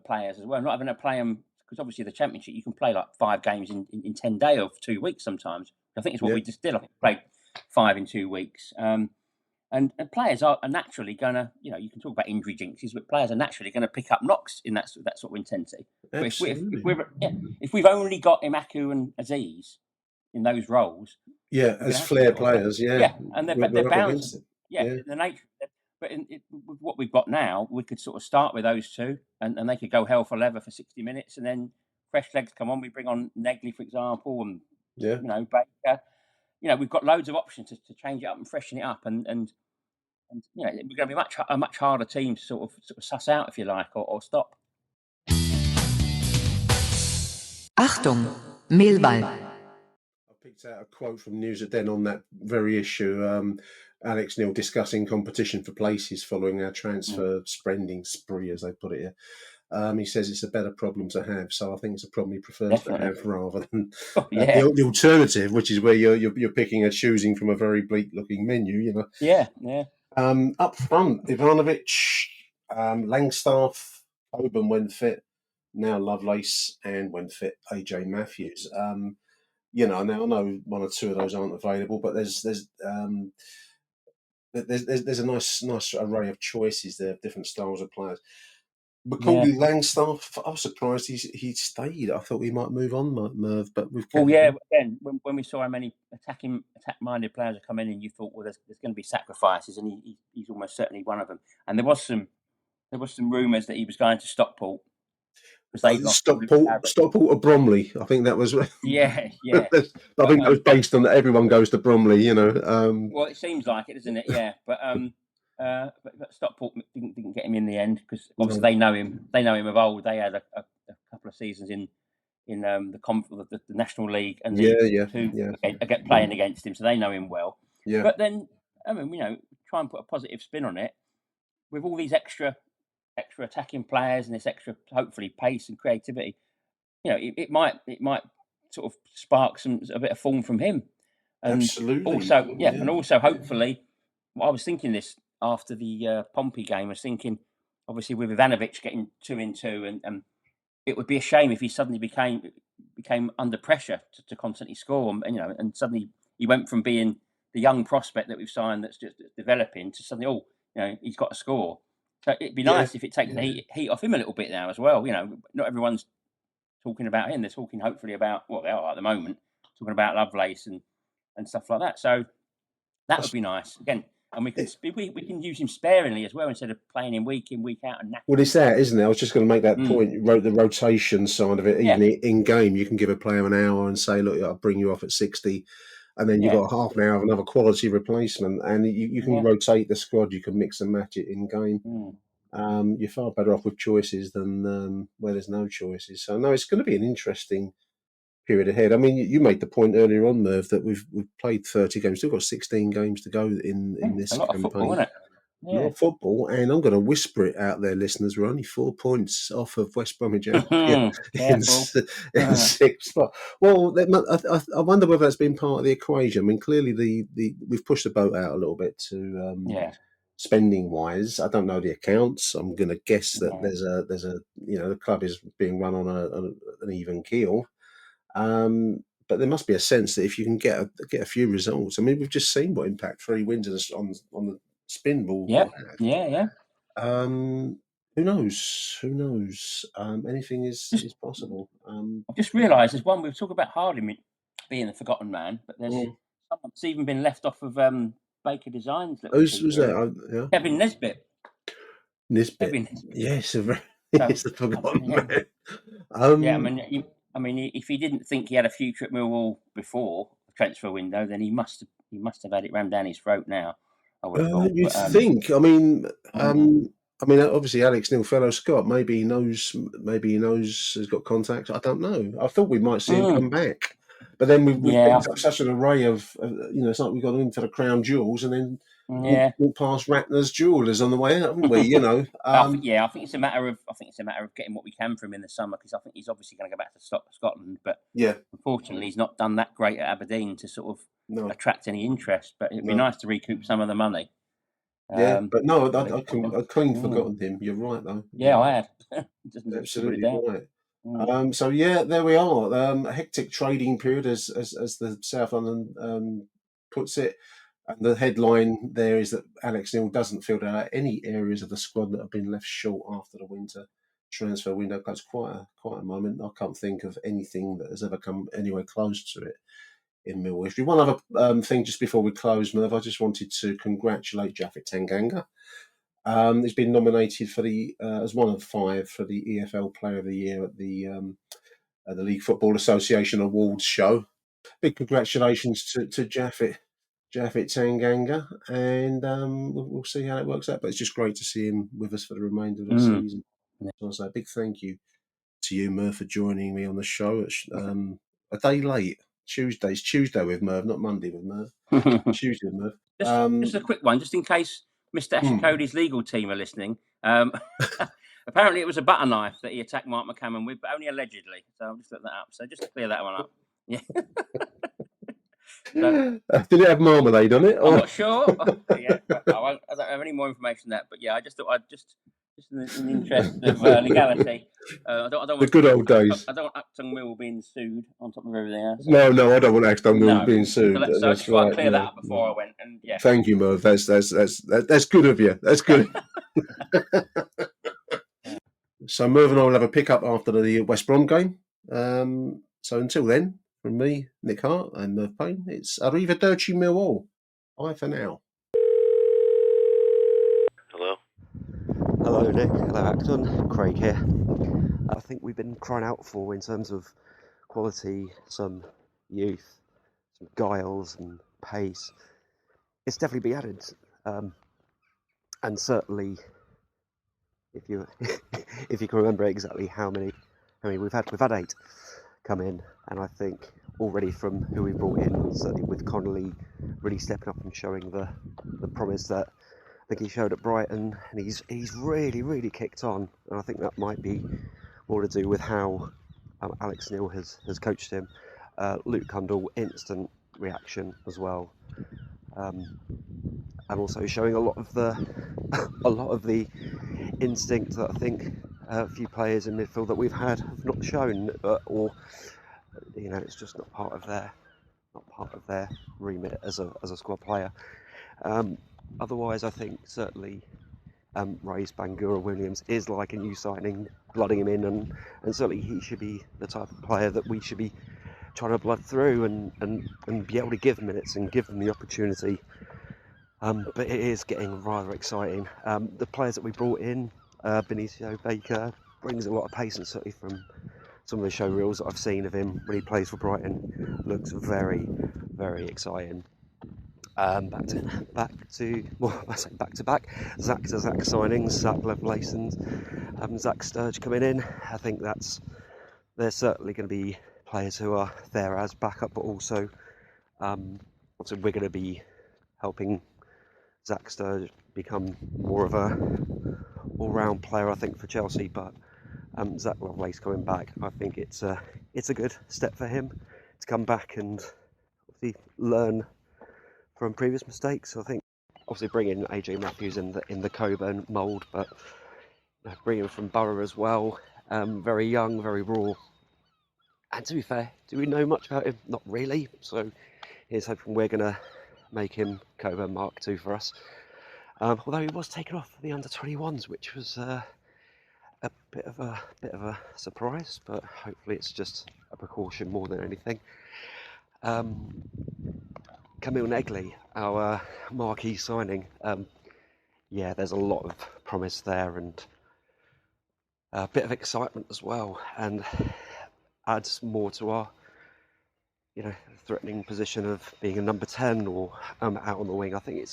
players as well. Not having to play them, because obviously the Championship you can play like 5 games in 10 days or 2 weeks sometimes. I think it's what we just did. I think we played 5 in 2 weeks. And players are naturally going to, you can talk about injury jinxes, but players are naturally going to pick up knocks in that sort of intensity. Absolutely. But if we've only got Imaku and Aziz in those roles, as flair players, and they're bound. The nature. But with what we've got now, we could sort of start with those two, and they could go hell for leather for 60 minutes, and then fresh legs come on. We bring on Neghli, for example, and Baker. We've got loads of options to change it up and freshen it up, and we're going to be a much harder team to sort of suss out, if you like, or stop. Achtung, Millwall. I picked out a quote from News at Den on that very issue. Alex Neil discussing competition for places following our transfer spending spree, as they put it here. He says it's a better problem to have, so I think it's a problem he prefers to have rather than the alternative, which is where you're picking and choosing from a very bleak-looking menu. Yeah. Up front, Ivanovic, Langstaff, Oban when fit, now Lovelace, and when fit, AJ Matthews. Now I know one or two of those aren't available, but there's a nice array of choices there, different styles of players. Macaulay Langstaff, I was surprised he stayed. I thought he might move on, Merv, but we've kept him. Again, when we saw how many attack-minded players are coming in, you thought, well, there's going to be sacrifices, and he's almost certainly one of them. And there was some rumours that he was going to Stockport. Stockport or Bromley. I think that was. Yeah. I think that was based on that everyone goes to Bromley, Well, it seems like it, doesn't it? Yeah, but Stockport didn't get him in the end because obviously they know him. They know him of old. They had a couple of seasons in the National League and playing against him, so they know him well. Yeah. But then, try and put a positive spin on it with all these extra attacking players and this extra, hopefully, pace and creativity. It might sort of spark a bit of form from him. And absolutely. Also, and also hopefully, I was thinking this after the Pompey game. I was thinking, obviously, with Ivanovic getting 2-2, and it would be a shame if he suddenly became under pressure to constantly score, and suddenly he went from being the young prospect that we've signed that's just developing to suddenly, he's got to score. So it'd be nice if it takes the heat off him a little bit now as well. Not everyone's talking about him; they're talking hopefully about what they are at the moment, talking about Lovelace and stuff like that. So that would be nice again. And we can use him sparingly as well instead of playing him week in, week out. Well, it's that, isn't it? I was just going to make that point. You wrote the rotation side of it. Even in game, you can give a player an hour and say, look, I'll bring you off at 60. And then you've got half an hour of another quality replacement. And you can rotate the squad. You can mix and match it in game. You're far better off with choices than where there's no choices. So, no, it's going to be an interesting period ahead. I mean, you made the point earlier on, Merv, that we've played 30 games. Still got 16 games to go in this a lot campaign. Of football, isn't it? Yeah. Not football, and I'm going to whisper it out there, listeners. We're only 4 points off of West Bromwich Albion in sixth spot. Well, I wonder whether that's been part of the equation. I mean, clearly we've pushed the boat out a little bit to spending wise. I don't know the accounts. I'm going to guess that there's a the club is being run on an even keel. But there must be a sense that if you can get a few results. I mean, we've just seen what impact 3 wins on the spin ball. Yeah. Who knows? Anything is possible. I've just realised there's one. We've talked about Harding being the forgotten man, but there's someone that's even been left off of Baker Designs. Who's that? Kevin Nesbitt. Nesbitt. Yes, he's the forgotten man. I mean, if he didn't think he had a future at Millwall before the transfer window, then he must have had it rammed down his throat now. I would have thought. You'd think. I mean, obviously Alex Neil, fellow Scott. Maybe he knows. Has got contacts. I don't know. I thought we might see him come back, but then we've picked up such an array of. It's like we got into the crown jewels and then. Walk past Ratner's jewellers on the way out, haven't we? I think it's a matter of getting what we can from him in the summer because I think he's obviously going to go back to Scotland, but unfortunately he's not done that great at Aberdeen to sort of attract any interest. But it'd be nice to recoup some of the money. But no, I'd clean forgotten him. You're right, though. Yeah, I had. Absolutely right. So there we are. A hectic trading period, as the South London puts it. And the headline there is that Alex Neil doesn't feel out any areas of the squad that have been left short after the winter transfer window. That's quite a moment. I can't think of anything that has ever come anywhere close to it in Millwall history. One other thing just before we close, Merv, I just wanted to congratulate Japhet Tanganga. He's been nominated for as one of 5 for the EFL Player of the Year at the League Football Association Awards show. Big congratulations to Japhet Tanganga, and we'll see how it works out. But it's just great to see him with us for the remainder of the season. So I say a big thank you to you, Merv, for joining me on the show. It's, a day late. It's Tuesday with Merv, not Monday with Merv. Tuesday with Merv. Just a quick one, just in case Mr. Asher-Cody's legal team are listening. Apparently, it was a butter knife that he attacked Mark McCammon with, but only allegedly. So I'll just look that up. So just to clear that one up. Yeah. So, did it have marmalade on it? I'm not sure. Yeah, I don't have any more information than that. But yeah, I just thought I'd just in the interest of legality, I don't The want good old days. I don't want Achtung Millwall being sued on top of everything else. No, I don't want Achtung Millwall No. being sued. So I That's just want right. to clear that No. up before I went. And yeah, Thank you, Merv. That's good of you. That's good. So Merv and I will have a pick up after the West Brom game. So until then, from me, Nick Hart and Merv Payne, it's Arrivederci Millwall. Bye for now. Hello? Hello Nick, hello Acton, Craig here. I think we've been crying out for, in terms of quality, some youth, some guiles and pace. It's definitely been added, and certainly, if you if you can remember exactly how many we've had 8 come in, and I think already from who we brought in, certainly with Connolly really stepping up and showing the promise that I think he showed at Brighton, and he's really kicked on, and I think that might be more to do with how Alex Neil has coached him. Luke Cundall, instant reaction as well, and also showing a lot of the instinct that I think a few players in midfield that we've had have not shown, or it's just not part of their remit as a squad player. Otherwise, I think certainly Ray's Bangura Williams is like a new signing, blooding him in, and certainly he should be the type of player that we should be trying to blood through and be able to give minutes and give them the opportunity. But it is getting rather exciting. The players that we brought in, Benicio Baker brings a lot of pace, and certainly from some of the show reels that I've seen of him when he plays for Brighton, looks very exciting. Back to back. Zach signings, Zach Lovelace and Zach Sturge coming in. I think there's certainly going to be players who are there as backup, but also we're going to be helping Zach Sturge become more of a all-round player, I think, for Chelsea. But Zach Lovelace coming back, I think it's a good step for him to come back and obviously learn from previous mistakes. I think obviously bringing AJ Matthews in the Coburn mould, but bringing him from Borough as well, very young, very raw. And to be fair, do we know much about him? Not really. So here's hoping we're going to make him Coburn Mark II for us. Although he was taken off the under-21s, which was a bit of a surprise, but hopefully it's just a precaution more than anything. Camiel Neghli, our marquee signing. There's a lot of promise there, and a bit of excitement as well, and adds more to our threatening position of being a number 10 or out on the wing. I think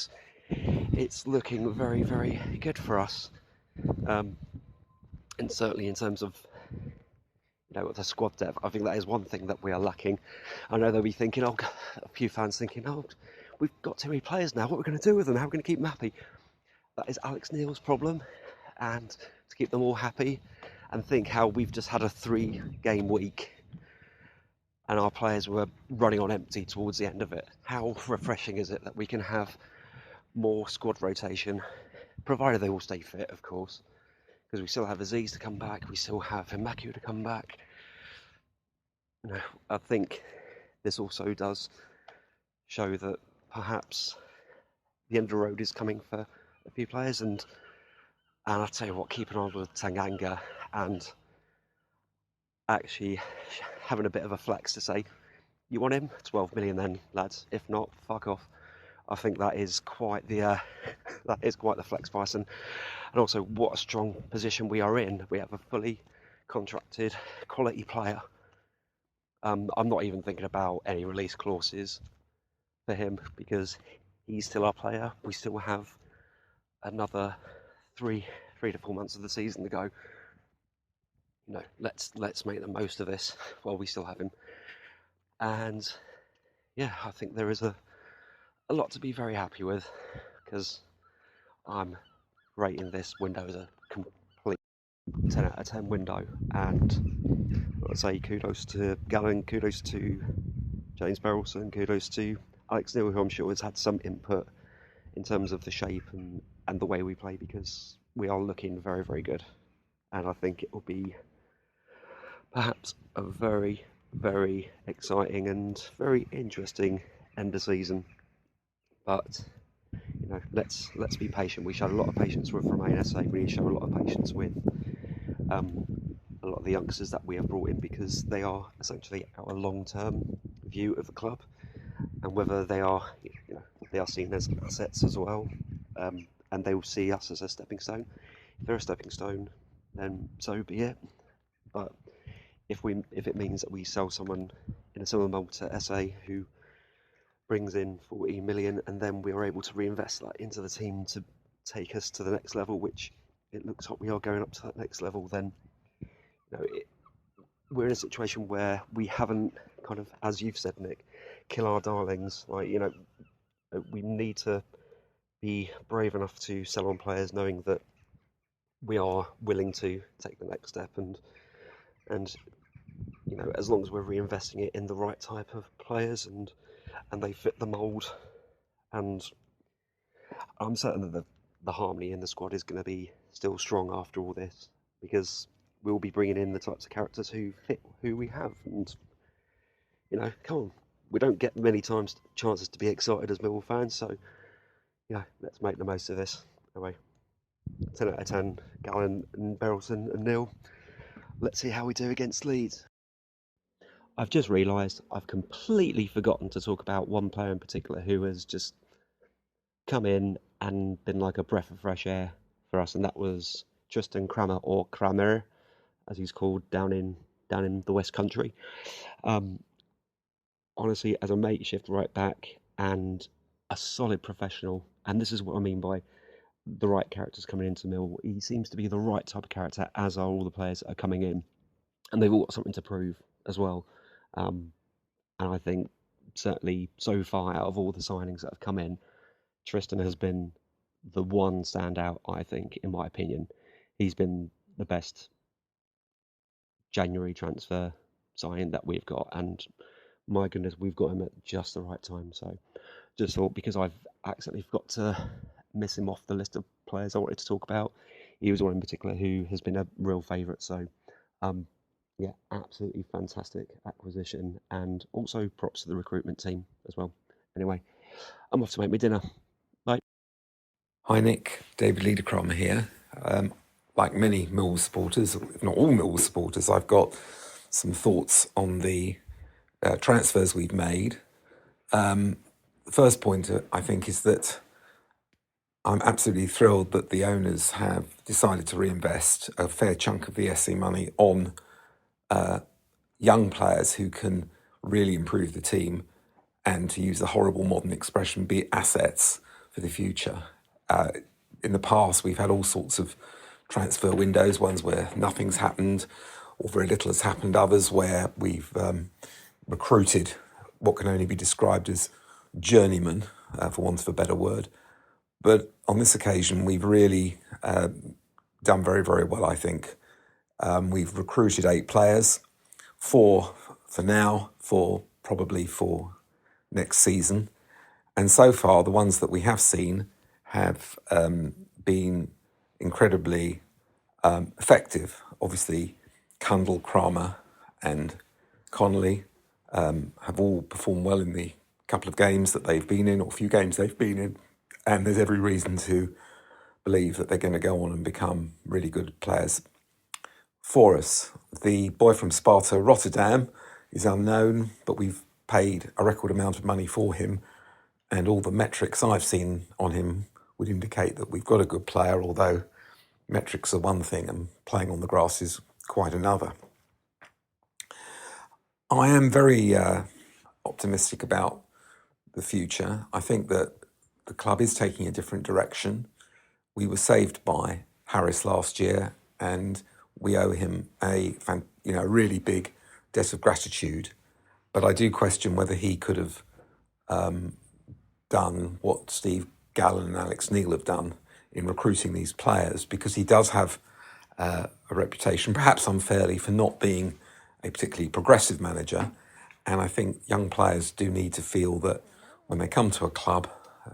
it's looking very good for us, and certainly in terms of the squad depth, I think that is one thing that we are lacking. I know they'll be thinking, a few fans thinking, we've got too many players now, what are we going to do with them, how are we going to keep them happy? That is Alex Neil's problem, and to keep them all happy, and think how we've just had a 3-game week and our players were running on empty towards the end of it. How refreshing is it that we can have more squad rotation, provided they all stay fit, of course, because we still have Aziz to come back, we still have Himaku to come back. I think this also does show that perhaps the end of the road is coming for a few players, and I'll tell you what, keeping on with Tanganga and actually having a bit of a flex to say, you want him? 12 million then, lads. If not, fuck off. I think that is quite the flex price, and also what a strong position we are in. We have a fully contracted quality player. I'm not even thinking about any release clauses for him, because he's still our player. We still have another 3 to 4 months of the season to go. Let's make the most of this while we still have him. And I think there is a lot to be very happy with, because I'm rating this window as a complete 10 out of 10 window, and I'd say kudos to Gallon, kudos to James Berylson, kudos to Alex Neil, who I'm sure has had some input in terms of the shape and the way we play, because we are looking very, very good. And I think it will be perhaps a very, very exciting and very interesting end of season. But let's be patient. We showed a lot of patience with Remain SA. We need to show a lot of patience with a lot of the youngsters that we have brought in, because they are essentially our long-term view of the club, and whether they are seen as assets as well, and they will see us as a stepping stone. If they're a stepping stone, then so be it. But if it means that we sell someone in a similar mold to SA who brings in 40 million, and then we are able to reinvest that into the team to take us to the next level, which it looks like we are going up to that next level, then we're in a situation where we haven't kind of, as you've said, Nick, kill our darlings. We need to be brave enough to sell on players, knowing that we are willing to take the next step, and as long as we're reinvesting it in the right type of players and they fit the mould, and I'm certain that the harmony in the squad is going to be still strong after all this, because we'll be bringing in the types of characters who fit who we have. And come on, we don't get many chances to be excited as Millwall fans, so let's make the most of this. Anyway, 10 out of 10, Gallen and Berylson and Neil. Let's see how we do against Leeds. I've just realised I've completely forgotten to talk about one player in particular who has just come in and been like a breath of fresh air for us, and that was Tristan Kramer, or Kramer, as he's called down in the West Country. Honestly, as a makeshift right back and a solid professional, and this is what I mean by the right characters coming into Millwall. He seems to be the right type of character, as are all the players that are coming in, and they've all got something to prove as well. And I think certainly so far, out of all the signings that have come in, Tristan has been the one standout, I think, in my opinion. He's been the best January transfer signing that we've got, and my goodness, we've got him at just the right time. So just thought, because I've accidentally forgot to miss him off the list of players I wanted to talk about, he was one in particular who has been a real favourite. So absolutely fantastic acquisition, and also props to the recruitment team as well. Anyway, I'm off to make my dinner. Bye. Hi Nick, David Liederkram here. Like many Millwall supporters, if not all Millwall supporters, I've got some thoughts on the transfers we've made. The first point, I think, is that I'm absolutely thrilled that the owners have decided to reinvest a fair chunk of the SC money on young players who can really improve the team, and, to use the horrible modern expression, be assets for the future. In the past, we've had all sorts of transfer windows, ones where nothing's happened or very little has happened, others where we've recruited what can only be described as journeymen, for want of a better word. But on this occasion, we've really done very, very well, I think. We've recruited 8 players, 4 for now, 4 probably for next season. And so far, the ones that we have seen have been incredibly effective. Obviously, Kundl, Kramer and Connolly have all performed well in the couple of games that they've been in, or few games they've been in, and there's every reason to believe that they're going to go on and become really good players for us. The boy from Sparta Rotterdam is unknown, but we've paid a record amount of money for him, and all the metrics I've seen on him would indicate that we've got a good player, although metrics are one thing and playing on the grass is quite another. I am very optimistic about the future. I think that the club is taking a different direction. We were saved by Harris last year, and we owe him a really big debt of gratitude. But I do question whether he could have done what Steve Gallen and Alex Neil have done in recruiting these players, because he does have a reputation, perhaps unfairly, for not being a particularly progressive manager. And I think young players do need to feel that when they come to a club,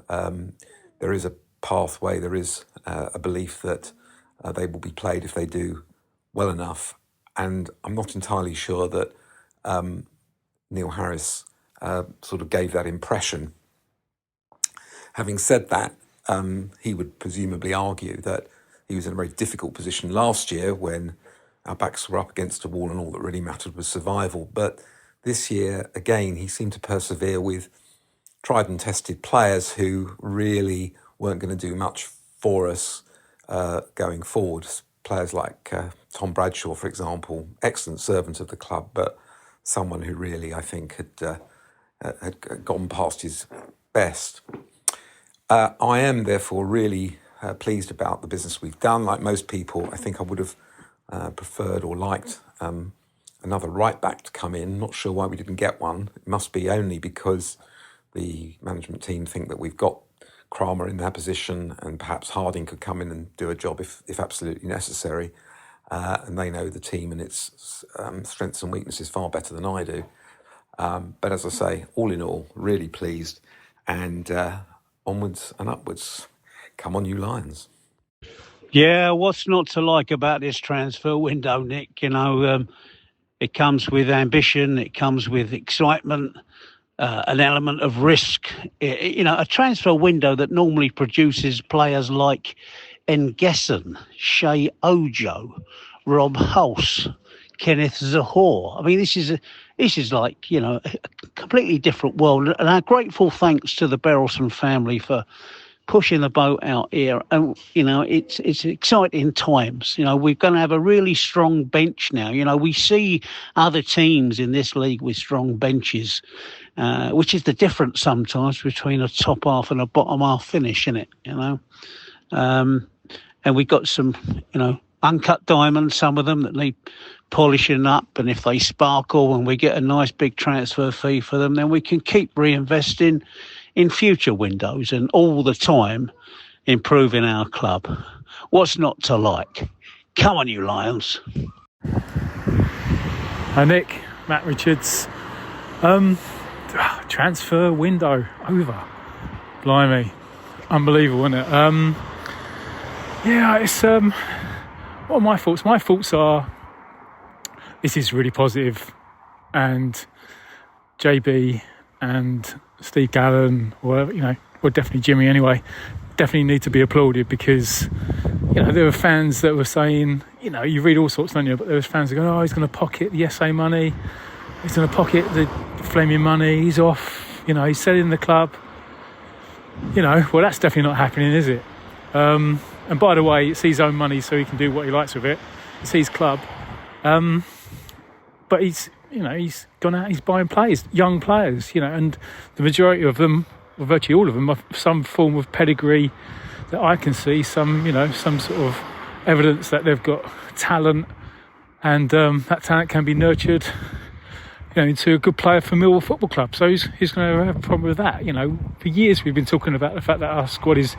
there is a pathway, there is a belief that they will be played if they do well enough. And I'm not entirely sure that Neil Harris sort of gave that impression. Having said that, he would presumably argue that he was in a very difficult position last year when our backs were up against a wall and all that really mattered was survival. But this year, again, he seemed to persevere with tried and tested players who really weren't going to do much for us going forward. Players like Tom Bradshaw, for example, excellent servant of the club, but someone who really, I think, had gone past his best. I am, therefore, really pleased about the business we've done. Like most people, I think I would have preferred or liked another right-back to come in. Not sure why we didn't get one. It must be only because the management team think that we've got Kramer in that position and perhaps Harding could come in and do a job if absolutely necessary. And they know the team and its strengths and weaknesses far better than I do. But as I say, all in all, really pleased. And onwards and upwards. Come on, you Lions. Yeah, what's not to like about this transfer window, Nick? It comes with ambition, it comes with excitement, an element of risk. A transfer window that normally produces players like Nguesson, Shea Ojo, Rob Hulse, Kenneth Zahor. I mean, this is like, a completely different world. And our grateful thanks to the Berylson family for pushing the boat out here. And, it's exciting times. We're going to have a really strong bench now. We see other teams in this league with strong benches, which is the difference sometimes between a top half and a bottom half finish, isn't it? And we've got some, uncut diamonds, some of them that need polishing up, and if they sparkle and we get a nice big transfer fee for them, then we can keep reinvesting in future windows and all the time improving our club. What's not to like? Come on, you Lions. Hi Nick, Matt Richards. Transfer window over. Blimey, unbelievable, isn't it? It's what are my thoughts? My thoughts are this is really positive, and JB and Steve Gallen, or definitely Jimmy anyway, definitely need to be applauded, because there were fans that were saying, you read all sorts, don't you? But there was fans that go, he's going to pocket the SA money, he's going to pocket the Fleming money, he's off, he's selling the club. Well, that's definitely not happening, is it? And by the way, it's his own money, so he can do what he likes with it. It's his club. But he's gone out, he's buying players, young players, and the majority of them, or virtually all of them, have some form of pedigree that I can see, some sort of evidence that they've got talent, and that talent can be nurtured, into a good player for Millwall Football Club. So he's going to have a problem with that. For years we've been talking about the fact that our squad is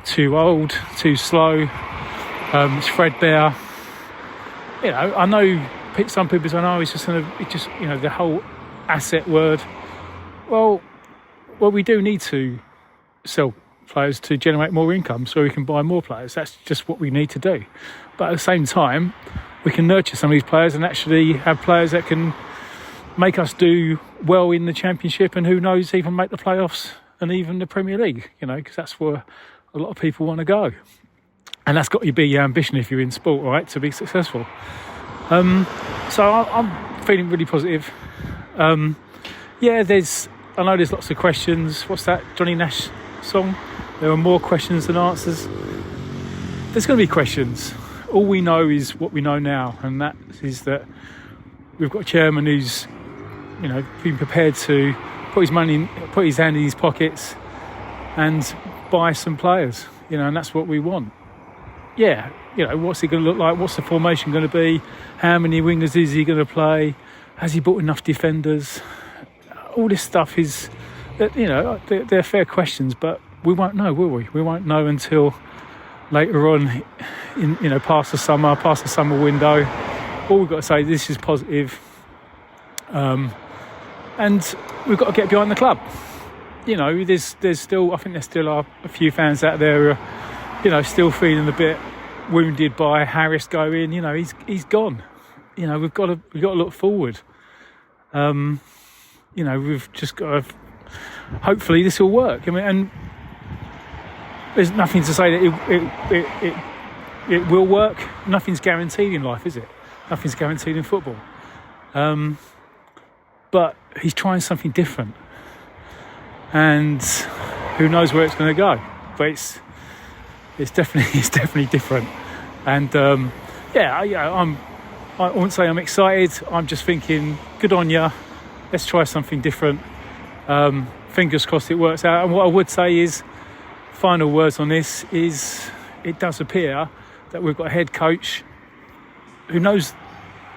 too old, too slow, it's threadbare. I know some people say, it's just the whole asset word. Well, we do need to sell players to generate more income so we can buy more players. That's just what we need to do. But at the same time, we can nurture some of these players and actually have players that can make us do well in the Championship, and who knows, even make the playoffs and even the Premier League, because that's where a lot of people want to go. And that's got to be your ambition if you're in sport, right, to be successful. So I'm feeling really positive. I know there's lots of questions. What's that Johnny Nash song? There are more questions than answers. There's going to be questions. All we know is what we know now, and that is that we've got a chairman who's, been prepared to put his hand in his pockets and buy some players, and that's what we want. What's he going to look like? What's the formation going to be? How many wingers is he going to play? Has he bought enough defenders? All this stuff is, they're fair questions, but we won't know, will we? We won't know until later on, past the summer window. All we've got to say, this is positive. and we've got to get behind the club. You know, there's still, I think there still are a few fans out there who are, you know, still feeling a bit wounded by Harris going. You know, he's gone. You know, we've got to look forward. You know, we've just got to. Hopefully, this will work. I mean, and there's nothing to say that it will work. Nothing's guaranteed in life, is it? Nothing's guaranteed in football. But he's trying something different. And who knows where it's going to go? But it's definitely different. And I wouldn't say I'm excited. I'm just thinking, good on ya. Let's try something different. Fingers crossed it works out. And what I would say is, final words on this is, it does appear that we've got a head coach who knows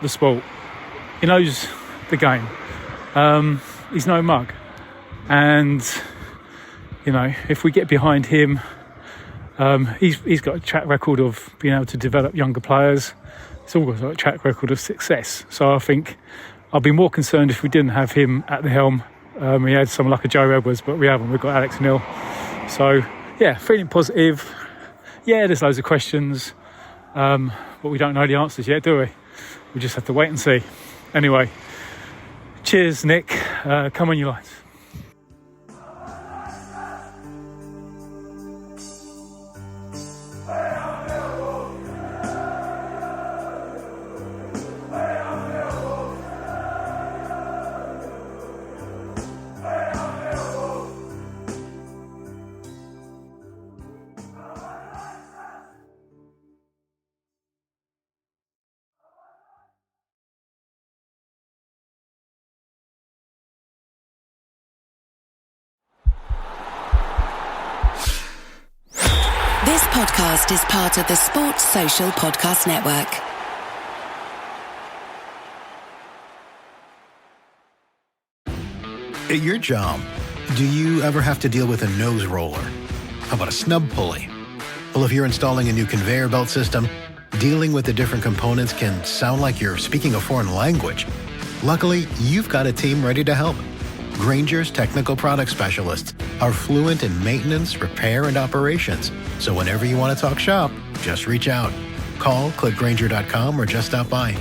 the sport. He knows the game. He's no mug. And, you know, if we get behind him, he's got a track record of being able to develop younger players. He's also got a track record of success. So I think I'd be more concerned if we didn't have him at the helm. We had someone like a Joe Edwards, but we haven't. We've got Alex Neil. So, yeah, feeling positive. Yeah, there's loads of questions, but we don't know the answers yet, do we? We just have to wait and see. Anyway, cheers, Nick. Come on, you lines. This podcast is part of the Sports Social Podcast Network. At your job, do you ever have to deal with a nose roller? How about a snub pulley? Well, if you're installing a new conveyor belt system, dealing with the different components can sound like you're speaking a foreign language. Luckily, you've got a team ready to help. Grainger's technical product specialists are fluent in maintenance, repair, and operations. So whenever you want to talk shop, just reach out. Call, click Grainger.com, or just stop by.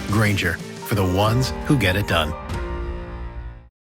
Grainger, for the ones who get it done.